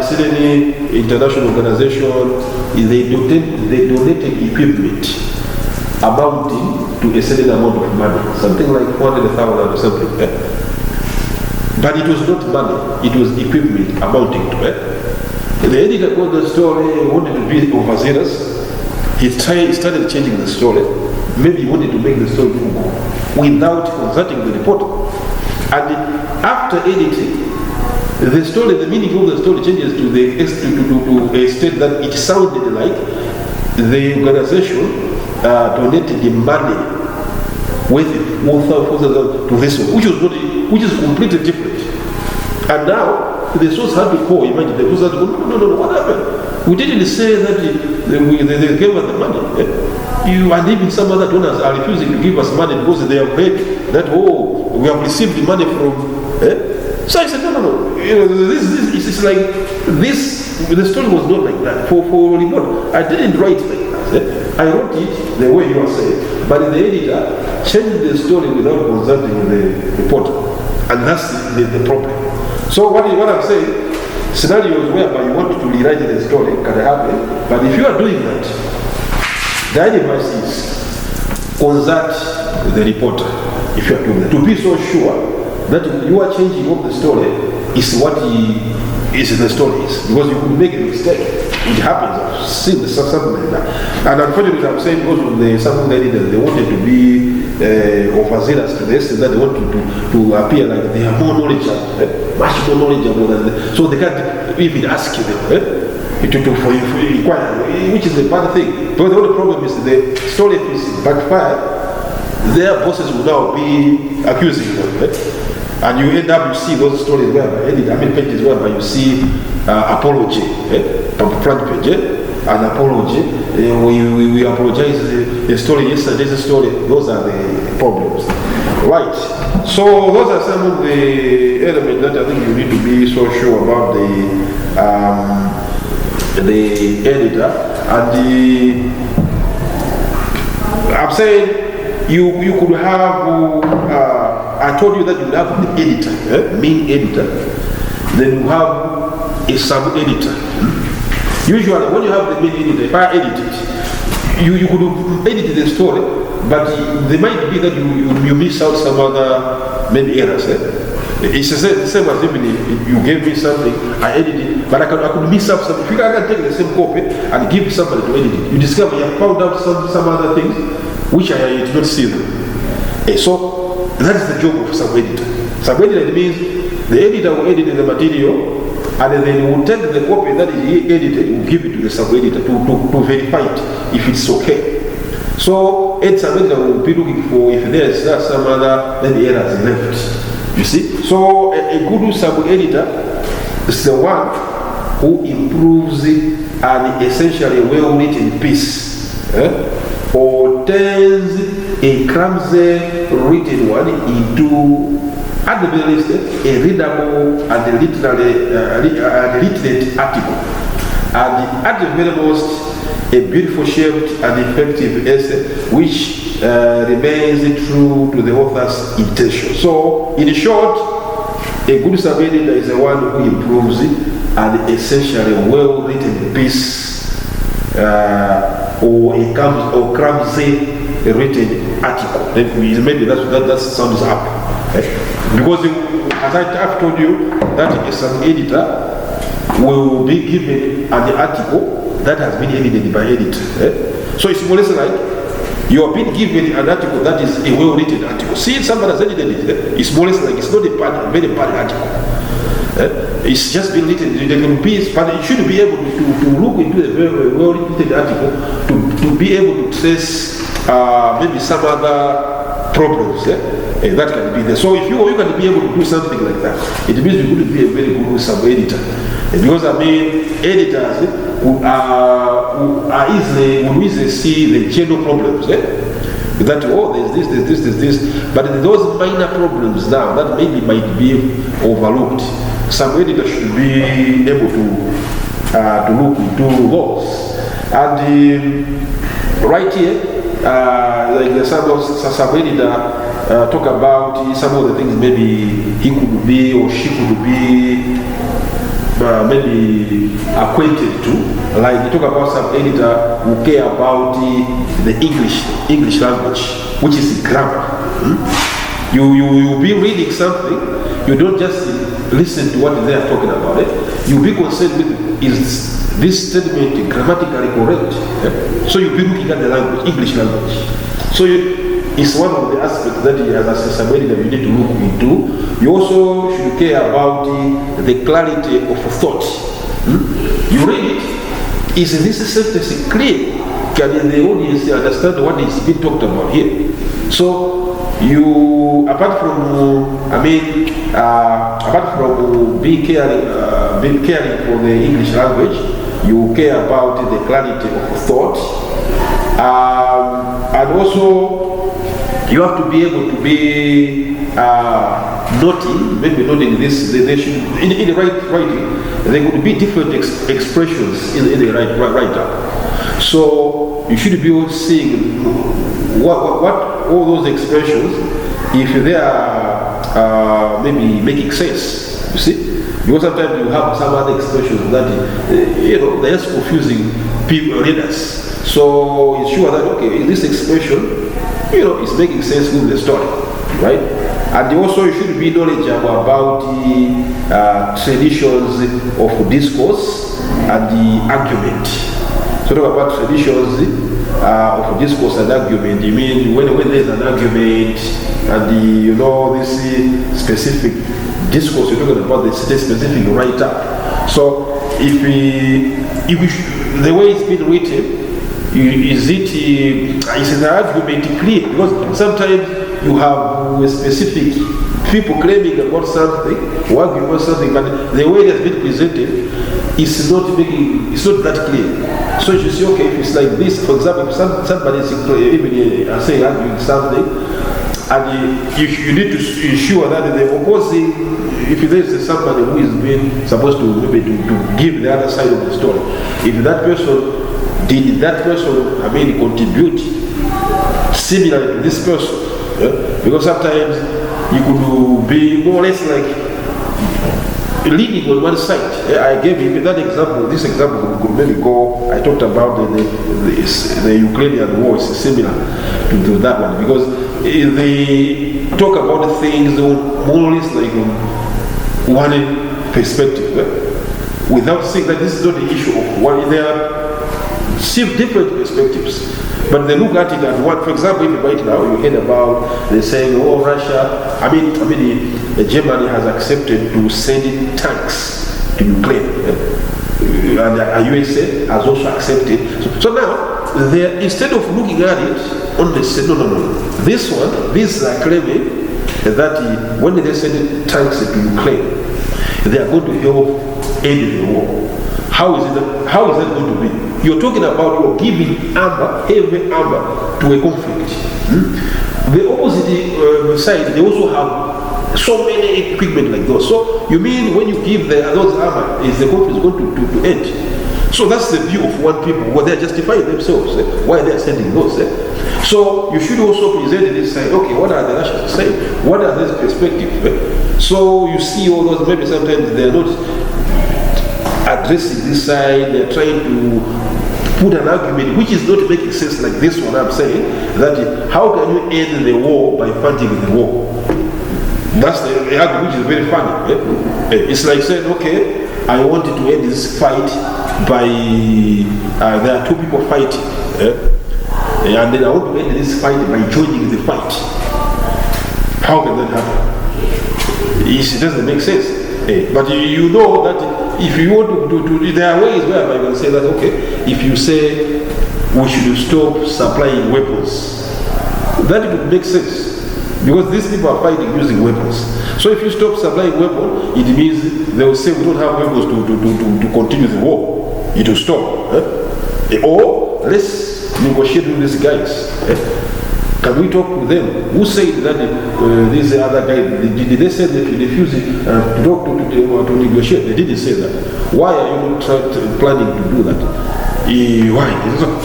Syrian international organization, they donated equipment amounting to a certain amount of money, something like 400,000 or something. But it was not money, it was equipment amounting to it. The editor got the story, wanted to be overzealous. He started changing the story. Maybe he wanted to make the story go without consulting the reporter. And after editing, the story, the meaning of the story changes to a state that it sounded like the organization donated the money with to this one, which is completely different. And now the source had to call. Imagine the source had to go, no, what happened? We didn't say that they gave us the money. And even some other donors are refusing to give us money because they have heard that, we have received the money from. So I said, no. This is like this. The story was not like that. For report, I didn't write like that. I wrote it the way you are saying, but the editor changed the story without consulting the reporter, and that's the problem. So what I'm saying, scenarios whereby you want to rewrite the story can happen, but if you are doing that, the advice is consult the reporter. If you are doing that, to be so sure that your changing of the story is what the story is, because you could make a mistake. It happens. I've seen something like that. And unfortunately, I'm saying because of something they wanted to be overzealous to this, that they want to appear like they have more knowledge, much more knowledgeable than them. So they can't even ask them for inquire, which is a bad thing. But the only problem is the story is backfire. Their bosses will now be accusing them. And you end up, you see those stories pages whereby you see apology, front page, an apology. We apologize the story yesterday's story. Those are the problems, right? So those are some of the elements that I think you need to be so sure about the editor and I'm saying you could have. I told you that you have the editor, main editor, then you have a sub-editor. Usually when you have the main editor, if I edit it, you could edit the story, but there might be that you miss out some other maybe errors. It's the same as even if you gave me something, I edited it, but I could miss out something. If you can take the same copy and give somebody to edit it, you discover you have found out some other things which I did not see them. So that is the job of sub-editor. Sub-editor means the editor will edit the material and then he will take the copy that he edited, he will give it to the sub-editor to verify it if it's okay. So sub-editor will be looking for if there's some other maybe errors left. You see? So a good sub-editor is the one who improves an essentially well-written piece or turns a clumsy written one into, at the very least, a readable and literate article, and at the very most, a beautiful shaped and effective essay which remains true to the author's intention. So, in short, a good sub-editor is the one who improves an essentially well-written piece or a clumsy written article. Maybe that sounds up. Because as I've told you, that some editor will be given an article that has been edited by editor. So it's more or less like you have been given an article that is a well-written article. See, somebody has edited it. It's more or less like it's not a very bad article. It's just been written. There can be, but you should be able to look into a very well-written article to be able to trace maybe some other problems that can be there. So if you can be able to do something like that, it means you're going to be a very good sub-editor. Because editors will easily see the general problems. That there's this, but those minor problems now that maybe might be overlooked. Some editor should be able to look into those. And right here, like the somebody that talk about some of the things maybe he could be or she could be maybe acquainted to. Like you talk about some editor who care about the English language, which is grammar. You be reading something, you don't just listen to what they are talking about it. You be concerned with, is this statement grammatically correct? So you be looking at the language, English language. So it's one of the aspects that as somebody that you need to look into. You also should care about the clarity of thought. You read it, is this sentence clear? Can the audience understand what is being talked about here? So you, apart from being caring for the English language, you care about the clarity of thought, and also you have to be able to be noting this. They should, in the right writing, there could be different expressions in the right write-up. So you should be seeing what all those expressions, if they are maybe making sense. You see, because sometimes you have some other expressions that they're just confusing people, readers. So ensure that okay, this expression is making sense with the story, right? And also you should be knowledgeable about the traditions of discourse and the argument. So talk about traditions of discourse and argument. You mean when there's an argument and this specific discourse, you're talking about the specific write-up. So if the way it's been written, is the argument clear? Because sometimes you have specific people claiming about something, or arguing about something, but the way it has been presented is not that clear. So you see, okay, if it's like this, for example, if somebody is even saying arguing something, and you need to ensure that the opposing, if there is somebody who is being supposed to maybe to give the other side of the story, if that person contribute similarly to this person, because sometimes you could be more or less like leaning on one side. I gave you that example. This example could maybe go. I talked about the Ukrainian war is similar to that one, because they talk about things more or less like one perspective, without saying that this is not the issue of one. There are different perspectives, but they look at it as one. For example, if right now you heard about they saying, oh, Russia, Germany has accepted to send in tanks to Ukraine, and the USA has also accepted. So now, instead of looking at it on the say, no, these are claiming that when they send tanks to Ukraine, they are going to help end the war. How is that going to be? You're talking about you're giving heavy armor to a conflict. The opposite side, they also have so many equipment like those. So you mean when you give those armor, is the conflict going to end? So that's the view of one people, where they're justifying themselves, why they're sending those. So you should also present this side, okay, what are the Russians saying? What are these perspectives? So you see all those, maybe sometimes they're not addressing this side, they're trying to put an argument which is not making sense, like this one I'm saying, that how can you end the war by funding the war? That's the argument which is very funny. It's like saying, okay, I wanted to end this fight by, there are two people fighting, and then I want to end this fight by joining the fight. How can that happen? It doesn't make sense. But you know that if you want to there are ways where you can say that, okay, if you say we should stop supplying weapons, that would make sense. Because these people are fighting using weapons. So if you stop supplying weapons, it means they will say we don't have weapons to continue the war. It will stop. Or let's negotiate with these guys. Can we talk to them? Who said that these other guys, did they say that they refuse to talk to negotiate? They didn't say that. Why are you not planning to do that? Why?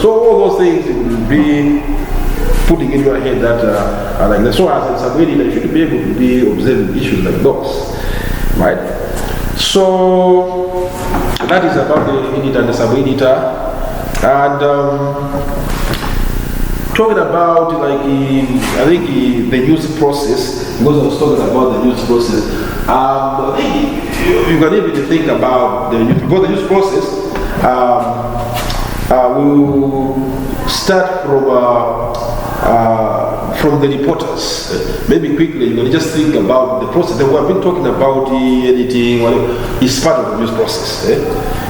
So all those things will be putting in your head that like that. So as a sub-editor, you should be able to be observing issues like those, right? So that is about the editor and the sub-editor. And talking about like I think the news process, because I was talking about the news process. I think you can even think about the news, because the news process will start from the reporters. Maybe quickly, you can just think about the process that we have been talking about, the editing, whatever, is part of the news process.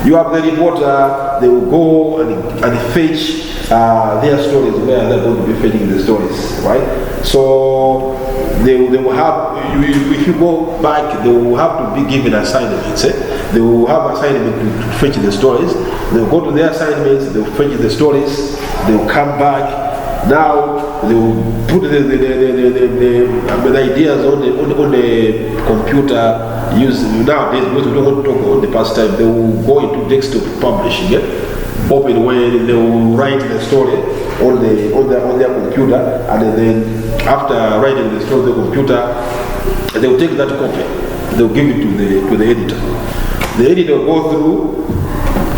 You have the reporter, they will go and fetch their stories where they're going to be fetching the stories, right? So they will have, if you go back, they will have to be given assignments. They will have assignment to fetch the stories. They will go to their assignments, they will fetch the stories, they will come back. Now they will put the ideas on the computer. Nowadays, because we don't want to talk about the past time, they will go into desktop publishing, open where they will write the story on their computer, and then after writing the story on the computer, they will take that copy, they will give it to the editor. The editor will go through,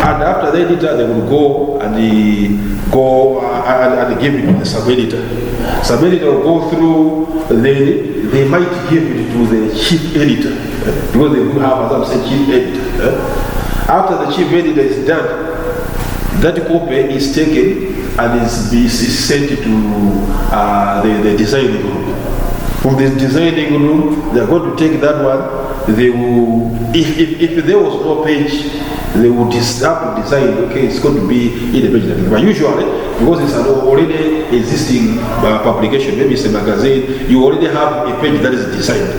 and after the editor, they will go and give it to the sub-editor. Sub-editor will go through, they might give it to the chief editor, because they will have, as I'm saying, chief editor. After the chief editor is done, that copy is taken and is sent to the designing room. From the designing room, they are going to take that one. They will, if there was no page, they would have to design, okay, it's going to be in the page. But usually, because it's an already existing publication, maybe it's a magazine, you already have a page that is designed.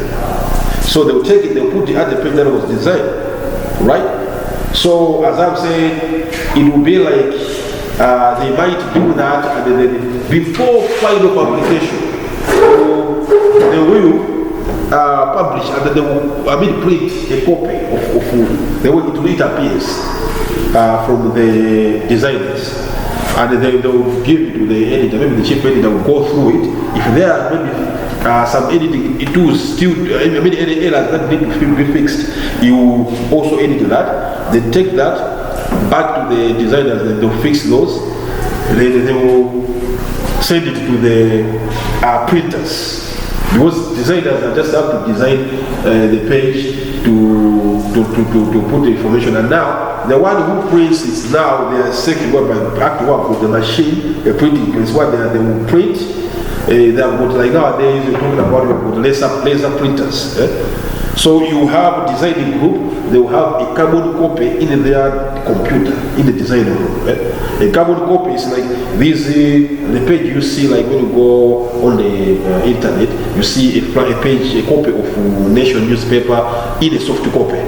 So they will take it, they will put it at the page that was designed, right? So as I'm saying, it will be like they might do that, and then before final publication, they will publish, and then they will, print a copy of the way it appears from the designers, and then they will give it to the editor. Maybe the chief editor will go through it. If there are maybe some editing tools still, any errors that need to be fixed, you also edit that. They take that back to the designers, and they'll fix those. Then they will send it to the printers. Because designers are just have to design the page to put the information, and now the one who prints is now they are second whereby they have to work with the machine, the printing press. What they will print, they have got, like nowadays you're talking about laser printers. So you have a designing group, they will have a carbon copy in their computer, in the designing room. A carbon copy is like this, the page you see, like when you go on the internet, you see a page, a copy of Nation newspaper in a soft copy.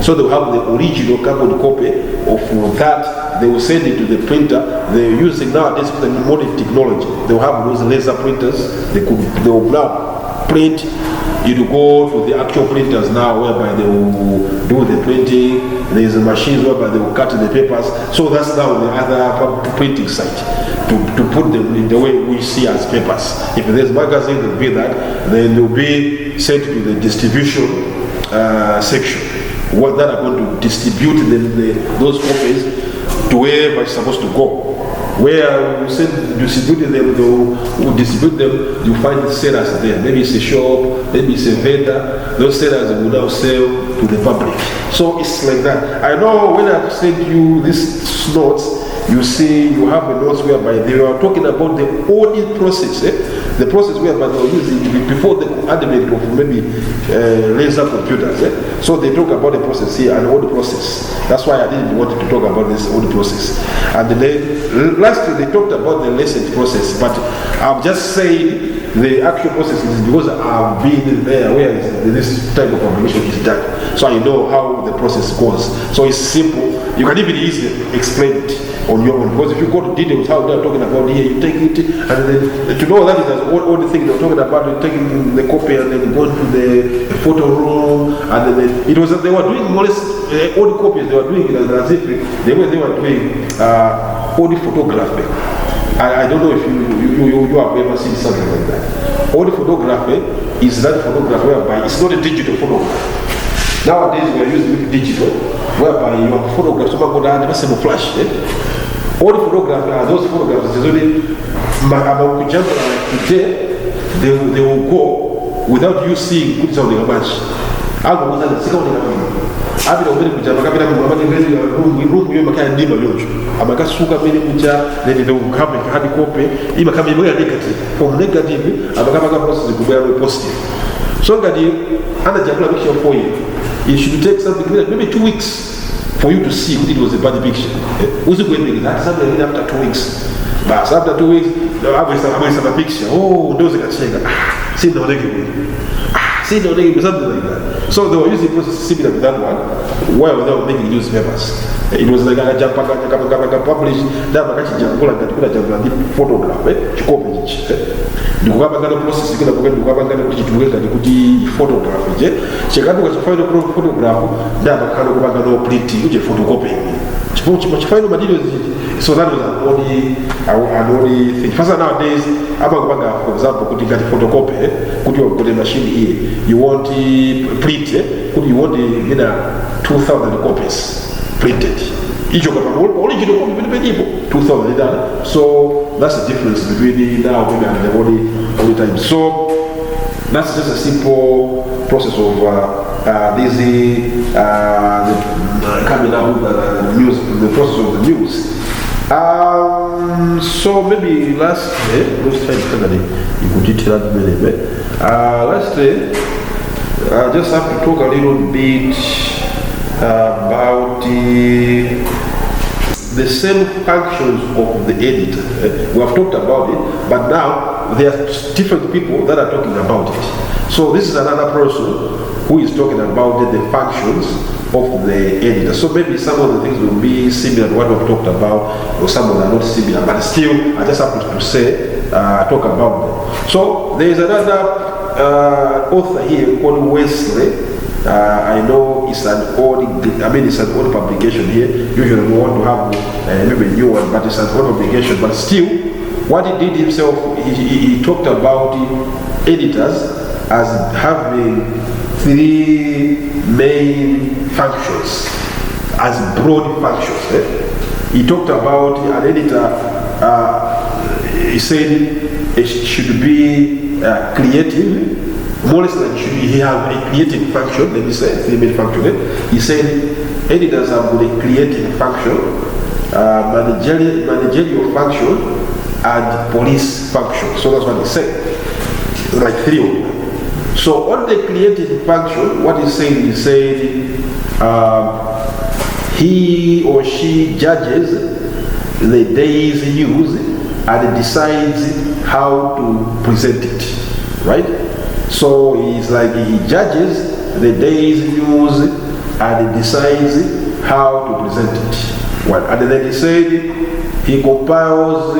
So they will have the original carbon copy of that. They will send it to the printer. They're using nowadays the modern technology. They will have those laser printers. They will now print. You go to the actual printers now, whereby they will do the printing. There is a machine whereby they will cut the papers. So that's now the other printing site to put them in the way we see as papers. If there's magazine, they'll be that. Then they'll be sent to the distribution section, what that are going to distribute those copies to wherever it's supposed to go. Where you send distributing them, they will distribute them, you find the sellers there. Maybe it's a shop, maybe it's a vendor. Those sellers will now sell to the public. So it's like that. I know when I sent you these notes, you see you have a notes whereby they are talking about the audit process. The process whereby they were using before the advent of maybe laser computers. So they talk about the process here and audit process. That's why I didn't want to talk about this audit process. And then lastly, they talked about the license process, but I'm just saying the actual process is because I've been there where this type of publication is done. So I know how the process goes. So it's simple. You can even easily explain it on your own, because if you go to details how they're talking about here, you take it, and then to know that is all the things they're talking about, you're taking the copy and then going to the photo room, and then it was they were doing more or less all the copies they were doing it as if the way they were doing all the photography. I don't know if you have ever seen something like that. All the photography is that photography whereby it's not a digital photograph. Nowadays we are using digital, whereby you have photographs, someone flash. All the photographs are those photographs. Today, they will go without you seeing good sounding much. I'll go to the I've been over to room, you can name a huge. I'm a Kasuka many mucha, then they will come and have a copy. Even coming very negative. From negative, I'm a Kamaga process to be very positive. So that you, under the picture for you, it should take something maybe 2 weeks for you to see it was a bad picture. Who's going to that? Something after 2 weeks. But after 2 weeks, I will have a picture. Oh, those are saying, see no negative. See no negative, something like that. So they were using process similar to that one, where they were making newspapers. It was like a jump published that photograph, the Gabagana process, you can go to the photograph. She got to find a photograph, that Gabagano pretty, which is photocopying. Much final materials. So that was an only thing. First nowadays, Abaga, for example, could you get a photocopy? Could you put a machine here? You want to print it? Could you want 2,000 copies printed? Each of them original copy, 2,000. So that's the difference between now and the only time. So that's just a simple process of coming out with the news, the process of the news. So maybe lastly, you could tell that maybe. Lastly, I just have to talk a little bit about the same functions of the editor. We have talked about it, but now there are different people that are talking about it. So this is another person who is talking about the functions of the editor. So maybe some of the things will be similar to what we've talked about, or some of them are not similar, but still I just have to say, talk about them. So there is another author here called Wesley. I know it's an old, it's an old publication here. Usually we want to have maybe a new one, but it's an old publication. But still, what he did himself, he talked about editors as having 3 main functions, as broad functions. He talked about an editor, he said it should be creative. More or less like should he have a creative function, let me say, 3 main functions. He said editors have got a creative function, managerial function, and police function. So that's what he said, like 3 of them. So on the creative function, what he's saying, he said he or she judges the day's news and decides how to present it, right? So he's like, he judges the day's news and decides how to present it. Well, and then he said he compiles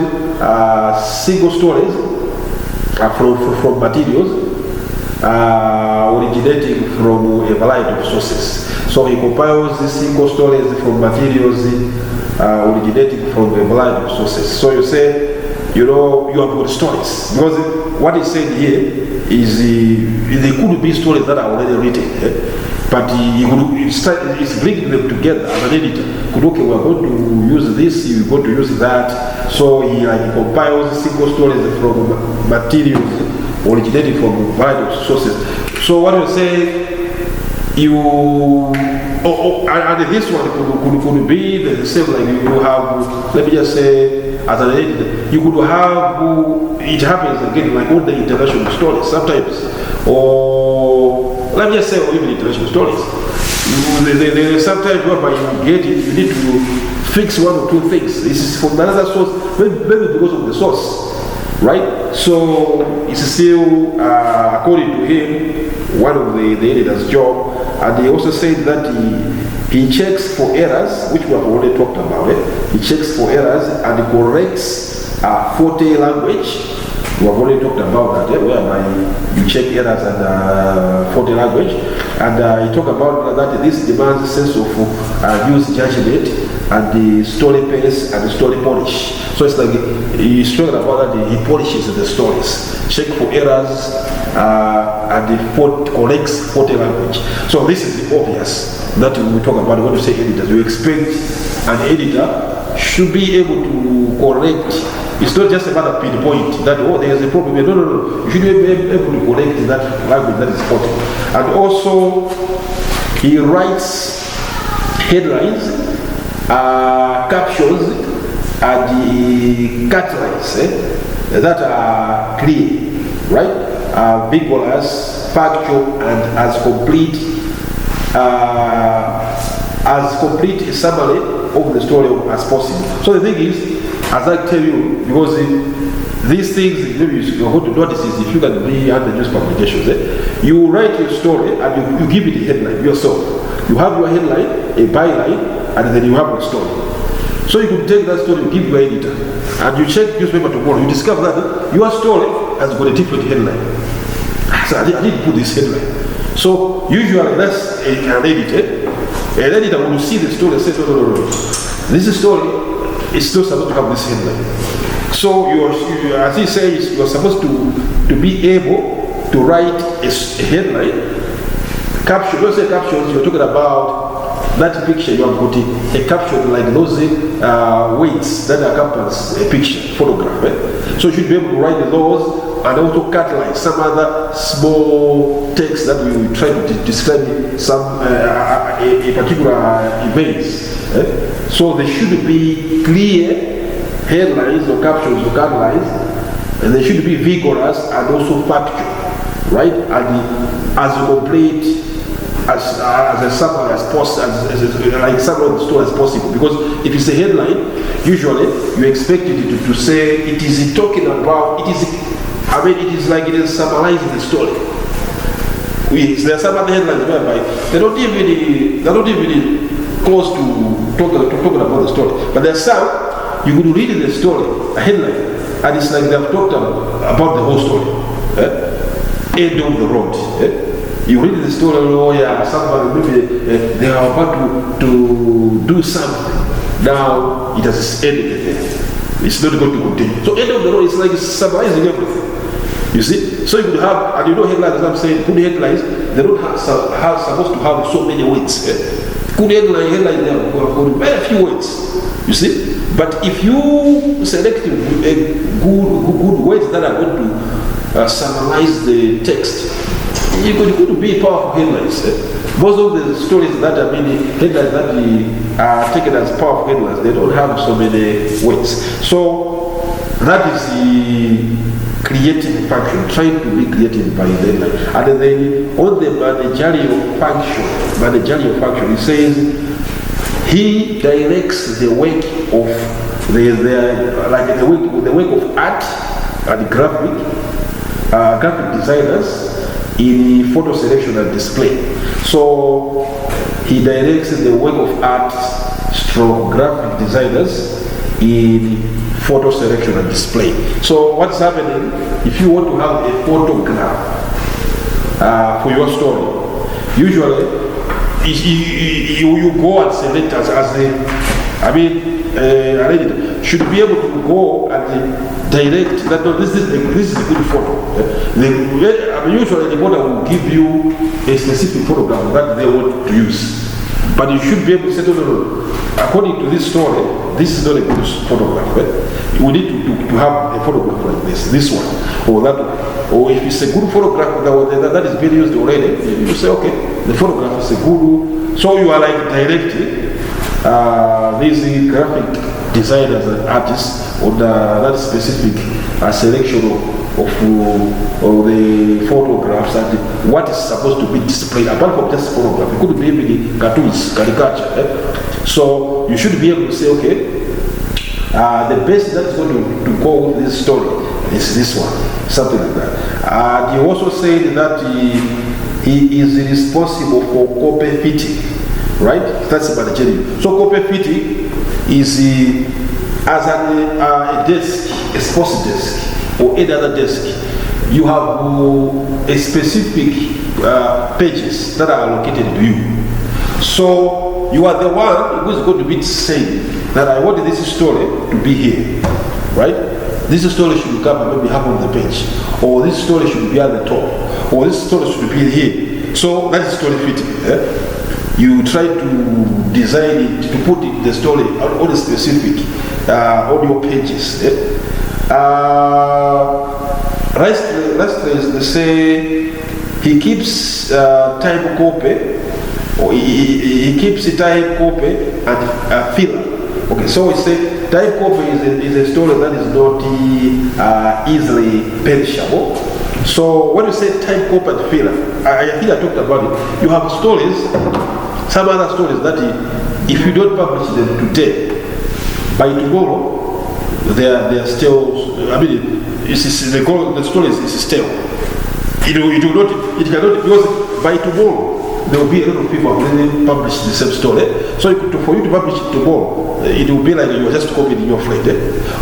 single stories from materials originating from a variety of sources. So he compiles these single stories from materials originating from a variety of sources. So you say, you have got stories. Because what he said here is they could be stories that are already written. But he's bringing them together as an editor. Okay, we're going to use this, we're going to use that. So he compiles single stories from materials originated from various sources. So what you say, and this one could be the same, like you have, let me just say, as an editor, you could have, it happens again, like all the international stories sometimes, or let me just say, or even international stories. There is sometimes whereby you get it, you need to fix 1 or 2 things. This is from another source, maybe because of the source. Right? So it's still, according to him, one of the editor's job. And he also said that he checks for errors, which we have already talked about. He checks for errors and corrects faulty language. We have already talked about that, whereby you check errors and faulty language. And he talked about that this demands a sense of use judgment and the story pace and the story polish. So it's like he's talking about that he polishes the stories, check for errors, and the corrects faulty language. So this is the obvious that we talk about when we say editors. You expect an editor should be able to correct. It's not just about a pinpoint that, oh, there's a problem. No. You should be able to correct that language that is faulty. And also, he writes headlines, captions, and the catlines that are clear, right? Vigorous, factual, and as complete a summary of the story as possible. So the thing is, as I tell you, because these things, maybe you're going to notice is if you can be under news publications, you write your story and you give it a headline yourself. You have your headline, a byline, and then you have your story. So you could take that story, you give your editor, and you check newspaper tomorrow, you discover that your story has got a different headline. So I didn't put this headline. So usually that's an editor. An editor will see the story and say, no. This story is not supposed to have this headline. So as he says, you're supposed to be able to write a headline, caption. Don't say captions, you're talking about that picture you have got a caption like those weights that accompanies a picture, photograph. So you should be able to write those and also catalyze some other small text that we will try to describe some a particular events. So there should be clear headlines or captions or guidelines, and they should be vigorous and also factual, right? And as complete as a summary as possible, like summary of the story as possible. Because if it's a headline, usually you expect it to say it is talking about it is like it is summarizing the story. There are some other headlines whereby they're not even close to talking about the story. But there's some you could read the story, a headline, and it's like they've talked about the whole story. End of the road. You read the story, oh yeah, somebody maybe they are about to do something. Now it has ended there. It's not going to continue. So end of the road is like summarizing everything. You see? So you could have, and you know headlines, as I'm saying, good headlines, they don't have supposed to have so many words. Good headlines, they have got very few words. You see? But if you select good words that are going to summarize the text, you could be powerful headlines. Most of the stories that are headlines that are taken as powerful headlines, they don't have so many words. So that is the creative function, trying to be creative by the headline. And then on the managerial function, it says he directs the work of the work of art and graphic designers in photo selection and display. So he directs the work of art / graphic designers in photo selection and display. So what's happening if you want to have a photograph for your story? Usually you go and select an editor should be able to go and direct that this is a good photo. Usually the model will give you a specific photograph that they want to use, but you should be able to say, no. According to this story, this is not a good photograph. We need to have a photograph like this one, or that one. Or if it's a good photograph that is being used already, you say, okay, the photograph is a good. So you are like directing these graphic designers and artists on that specific selection of the photographs and what is supposed to be displayed. Apart from just photograph, it could be even cartoons, caricature. So you should be able to say, okay, the best that's going to go with this story is this one, something like that. He also said that he is responsible for copy fitting, right? That's about the journey. So copy fitting is as a desk, a sports desk, or any other desk. You have a specific pages that are allocated to you. So you are the one who is going to be saying that I want this story to be here, right? This story should cover maybe half of the page, or this story should be at the top, or this story should be here. So that is story fitting. You try to design it, to put it, the story on a specific audio pages. Lastly, they say he keeps time copy, or he keeps a time copy and a filler. Okay, so we say time copy is a story that is not easily perishable. So when you say time copy and filler, I think I talked about it. You have stories, some other stories that if you don't publish them today, by tomorrow they are still. I mean, they call the stories is stale. It cannot, because by tomorrow there will be a lot of people who really publish the same story. So for you to publish it tomorrow, it will be like you are just copying your friend.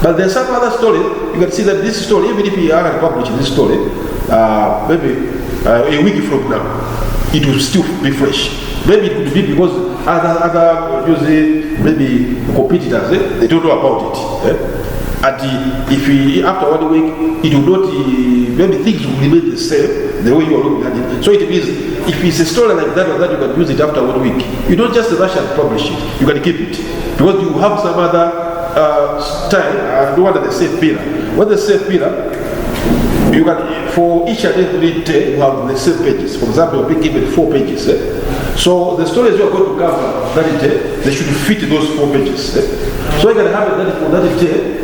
But there are some other stories, you can see that this story, even if you haven't published this story, maybe a week from now, it will still be fresh. Maybe it could be because other maybe competitors, they don't know about it. And if after 1 week, it will not, maybe things will remain the same, the way you are looking at it. So it means, if it's a story like that, you can use it after 1 week. You don't just rush and publish it, you can keep it. Because you have some other time, I don't want to say filler. When they say filler, you can, for each and every day, you have the same pages. For example, you'll be given 4 pages. So the stories you are going to cover that day, they should fit those 4 pages. So you can have it for that day.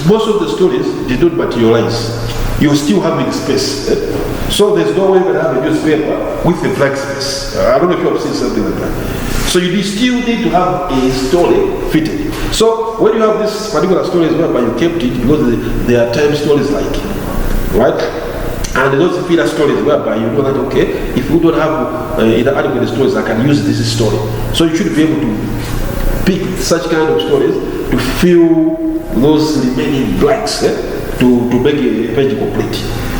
Most of the stories did not materialize. You're still having space. So there's no way you can have a newspaper with a blank space. I don't know if you have seen something like that. So you still need to have a story fitted. So when you have this particular stories whereby you kept it, because there are time stories like, right? And those filler stories whereby you know that, okay, if you don't have adequate stories, I can use this story. So you should be able to pick such kind of stories to fill those remaining blanks to make a page complete.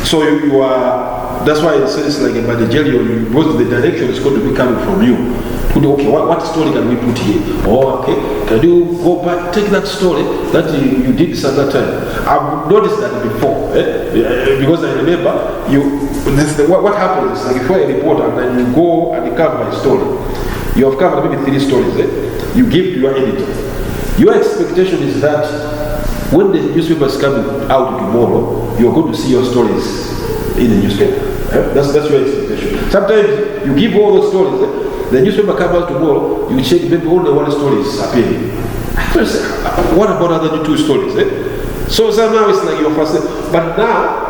So you are, that's why it says like a managerial, because the direction is going to be coming from you. Okay, what story can we put here? Or okay, can you go back, take that story that you did this other time? I've noticed that before, because I remember what happens is like if you're a reporter and then you go and you cover a story, you have covered maybe 3 stories, you give to your editor. Your expectation is that when the newspaper is coming out tomorrow, you're going to see your stories in the newspaper. That's your expectation. Sometimes you give all those stories, the newspaper comes out tomorrow, you check maybe only 1 story is appearing. What about other 2 stories? So somehow it's like you're frustrated. But now,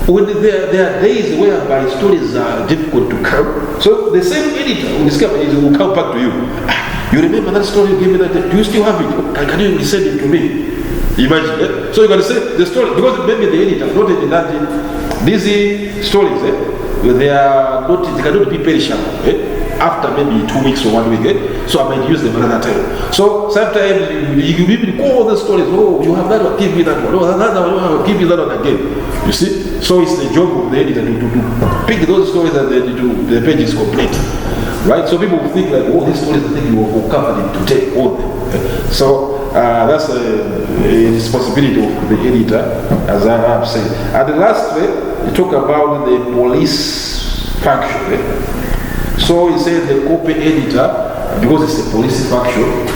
when there are days whereby stories are difficult to come, so the same editor will discover it will come back to you. You remember that story you gave me that day? Do you still have it? Can you send it to me? Imagine. So you're going to say the story, because maybe the editor noted that these stories, they cannot be perishable. After maybe 2 weeks or 1 week, so I might use them another time. So sometimes you even call the stories, oh, you have that one, give me that one, oh, another one, oh, give me that one again. You see? So it's the job of the editor to pick those stories and then the page is complete. Right? So people will think like, oh, these stories I think you will cover them today, all them. So that's a responsibility of the editor, as I have said. And the last way, you talk about the police function. So he said the copy editor, because it's a police function,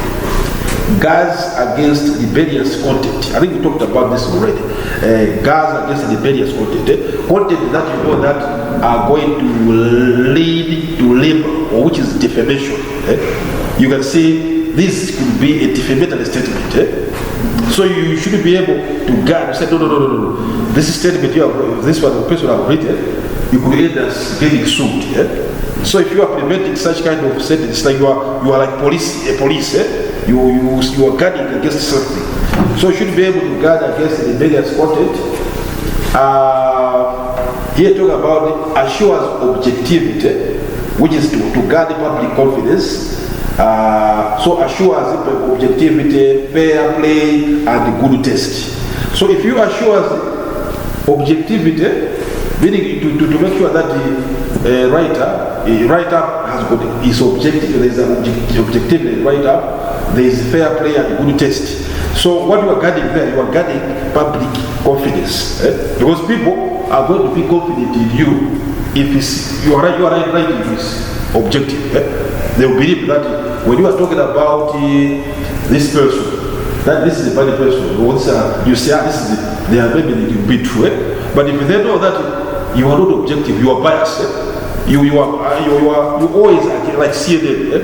guards against rebellious content. I think we talked about this already. Guards against rebellious content. Content that you know that are going to lead to libel, or which is defamation. You can see this could be a defamatory statement. So you should be able to guard. You say, no. This statement you have, this one the person have written, you could end as getting sued. So if you are preventing such kind of sentence, like you are like a police, you are guarding against something. So you should be able to guard against the rebellious content. Here talk about assures objectivity, which is to guard the public confidence. So assures objectivity, fair play, and good taste. So if you assure objectivity, meaning to make sure that the writer has got is objective. There is an objectivity right up. There is fair play and good taste. So what you are guarding there, you are guarding public confidence, because people are going to be confident in you if you are right if it's objective. They will believe that when you are talking about this person, that this is a bad person, you say this is they are maybe a little bit true. But if they know that you are not objective, you are biased. You always act like CNN.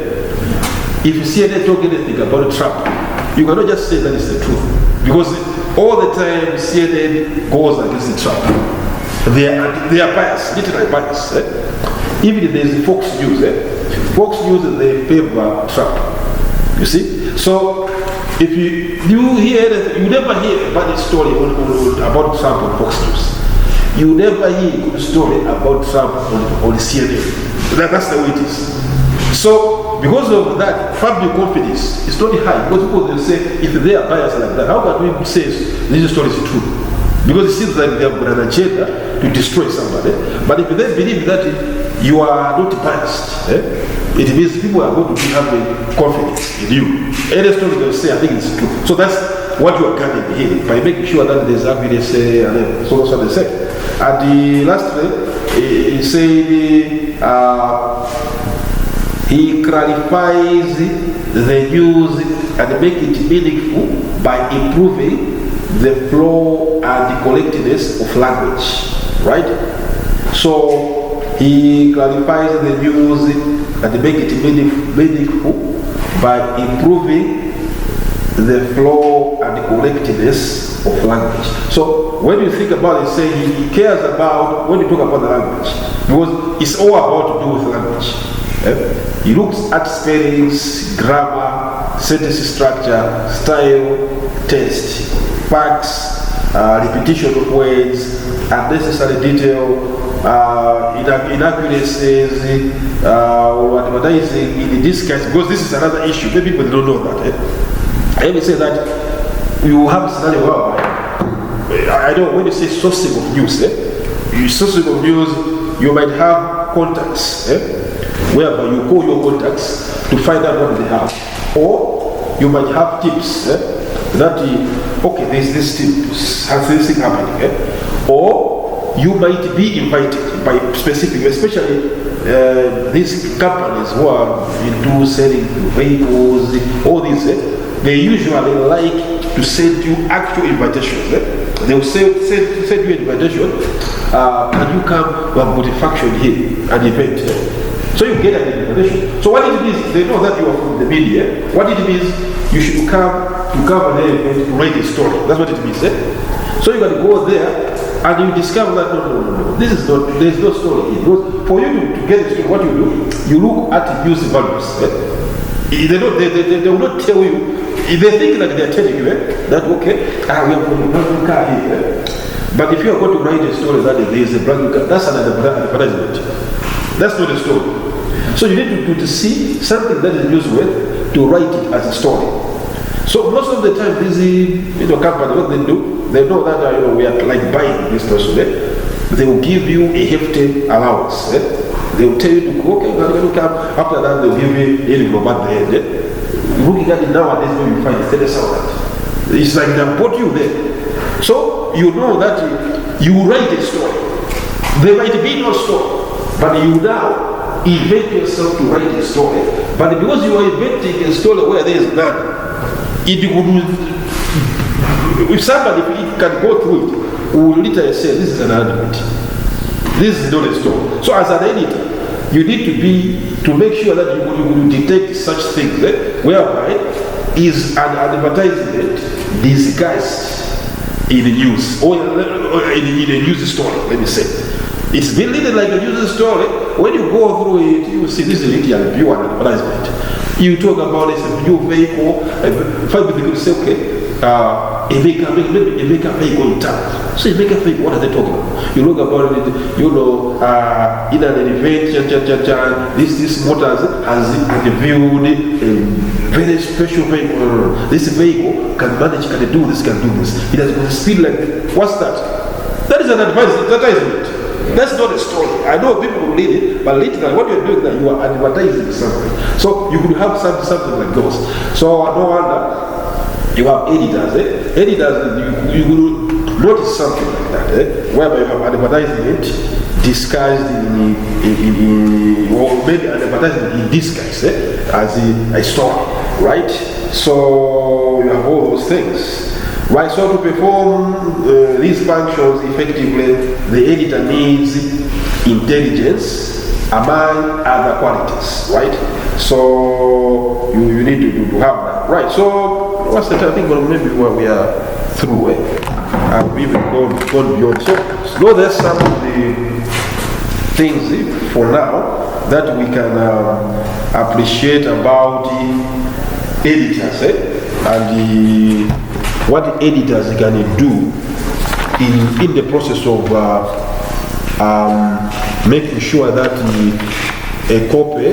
If CNN talk anything about Trump, you cannot just say that is the truth, because all the time CNN goes against Trump. They are biased, literally biased. Even if there is Fox News, Fox News they favor Trump. You see, so if you hear that, you never hear a bad story about Trump on Fox News. You never hear a good story about Trump on CNN. That's the way it is. So, because of that, public confidence is not high. Because people will say, if they are biased like that, how can we say this story is true? Because it seems like they have got an agenda to destroy somebody. But if they believe that you are not biased, it means people are going to be having confidence in you. Any story they will say, I think it's true. So that's what you are guarding here, by making sure that there's evidence and so on and so on. And the last thing, he said, he clarifies the news and make it meaningful by improving the flow and the correctness of language, right? So he clarifies the news and make it meaningful by improving the flow and the correctness of language. So when you think about it, say he cares about, when you talk about the language, because it's all about to do with language. He looks at spellings, grammar, sentence structure, style, text, facts, repetition of words, unnecessary detail, inaccuracies, or advertising in the disguise, because this is another issue. Many people don't know that. Let me say that you have a scenario where, I know when you say sourcing of news, sourcing of news, you might have contacts, whereby you call your contacts to find out what they have. Or you might have tips that, okay, there's this tip, has this thing happening. Or you might be invited by specific, especially these companies who are into selling vehicles, all these, they usually like to send you actual invitations. They will send you an invitation, can you come, we have got a function here, an event. So you get an invitation. So what it means, they know that you are from the media. What it means, you should come to cover the event to write a story. That's what it means. So you got to go there and you discover that no. This is not, there is no story here. Because for you to get a story, what you do, you look at news values. They will not tell you. They think like they are telling you that okay, we have got a brand new car here. But if you are going to write a story that there is a brand new car, that's an advertisement. That's not a story. So you need to see something that is newsworthy to write it as a story. So most of the time, these companies, what they do, they know that we are like buying this person. They will give you a hefty allowance. They will tell you to go, okay, we're going to come. After that, they will give you a little bit at the end. Looking at it nowadays, when you find 30,000. It's like they bought you there. So you know that you write a story. There might be no story, but you now invent yourself to write a story. But because you are inventing a story where there is none, it would, if somebody can go through it, will literally say, this is an argument. This is not a story. So as an editor, you need to make sure that you detect such things, whereby is an advertisement disguised in the news, or in a news story, let me say. It's been written like a news story. When you go through it, you see this is literally pure advertisement. You talk about this new vehicle, five people say, okay, a vehicle in town. So you make a vehicle, what are they talking about? You look about it, in an event, this motors has reviewed a very special vehicle. This vehicle can manage, can do this. It has got a speed like this. What's that? That is an advertisement. That's not a story. I know people will read it, but literally what you're doing is that you are advertising something. So you could have something like those. So no wonder you have editors. Editors, you will notice something like that, whereby you have advertisement disguised or maybe an advertisement in disguise as a story, right? So you have all those things. Right, so to perform these functions effectively, the editor needs intelligence among other qualities, right? So you need to have that. Right, so what's the time? I think maybe we are through. I've even gone beyond. So there's some of the things for now that we can appreciate about the editors and what the editors can do in the process of making sure that a copy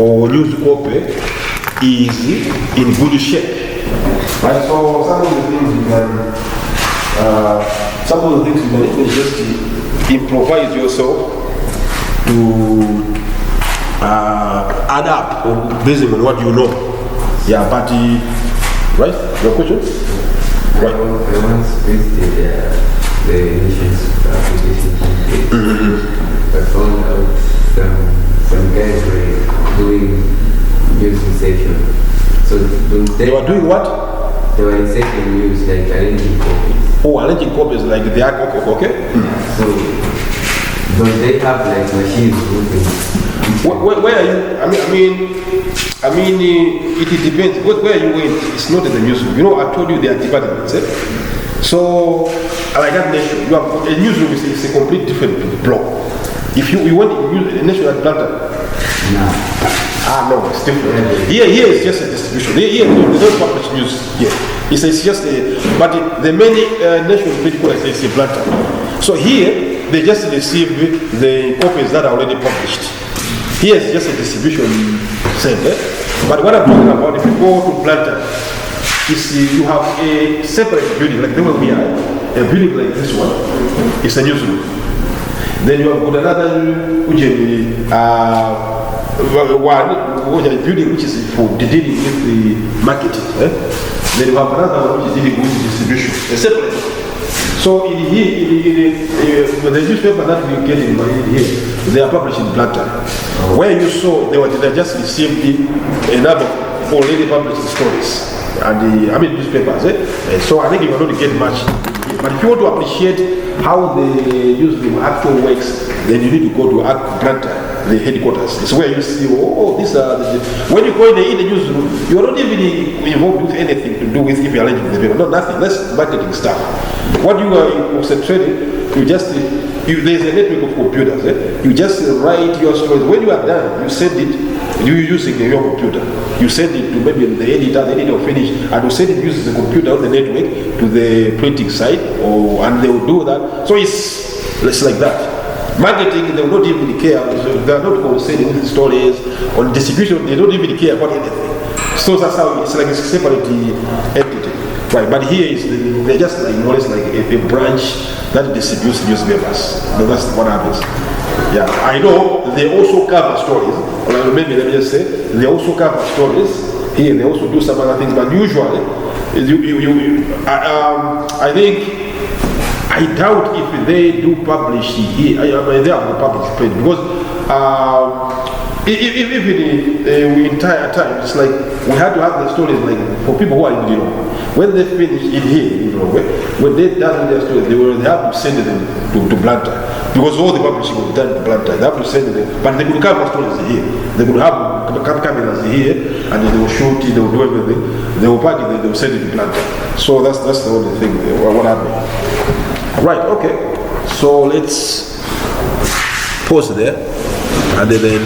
or news copy is in good shape. Right? So some of the things you can even just improvise yourself to adapt based on what you know. Yeah, but right? Your question? Right. I once visited the nation's application page. I found out some guys were doing news insertion. So they were doing what? They were inserting news, like arranging copies. Oh, arranging copies like they are okay. So don't they have like machines moving? Where are you? I mean, it depends. Where you went, it's not in the newsroom. You know, I told you there are departments. So, like that nation, you have a newsroom is a complete different block. If you want a nation at Atlanta, no, it's different. Here is just a distribution. Here they don't publish news. Here, it's just a. But the many national political is a Atlanta. So here they just receive the copies that are already published. Here is just a distribution center. But what I'm talking about, if you go to Planter, you have a separate building, like the way we are, a building like this one, it's a newsroom. Then you have got another building which is for dealing with the marketing. Then you have another one which is dealing with distribution, a separate. So in here, the newspaper that we get in here, they are published in Planter. Where you saw they just received a number of already published stories and newspapers. So I think you will not get much. But if you want to appreciate how the newsroom actually works, then you need to go to Planter, the headquarters. It's where you see, these are when you go in the newsroom, you are not even involved with anything to do with if you are arranging the paper. No, nothing. That's marketing stuff. What you are concentrating, there's a network of computers. You just write your stories. When you are done, you send it. You're using your computer. You send it to maybe the editor will finish, and will send it using the computer on the network to the printing site, and they will do that. So it's like that. Marketing, they will not even care. They are not concentrating with stories on distribution. They don't even care about anything. So that's how it's like a separate entity. Right, but here they're just like more or less like a branch that distributes newspapers. That's what happens. Yeah, I know they also cover stories. Or maybe let me just say they also cover stories. Here they also do some other things, but usually, I think I doubt if they do publish here. They are not published print because even in entire time, it's like we had to have the stories like for people who are when they finish in here, when they done their stories, they have to send them to Planter because all the publishing was done to Planter. They have to send them, but they could cover stories here. They could have cameras here, and they will shoot it, they will do everything. They will pack it, they will send it to Planter. So that's the only thing. What happened? Right. Okay. So let's pause there, and then.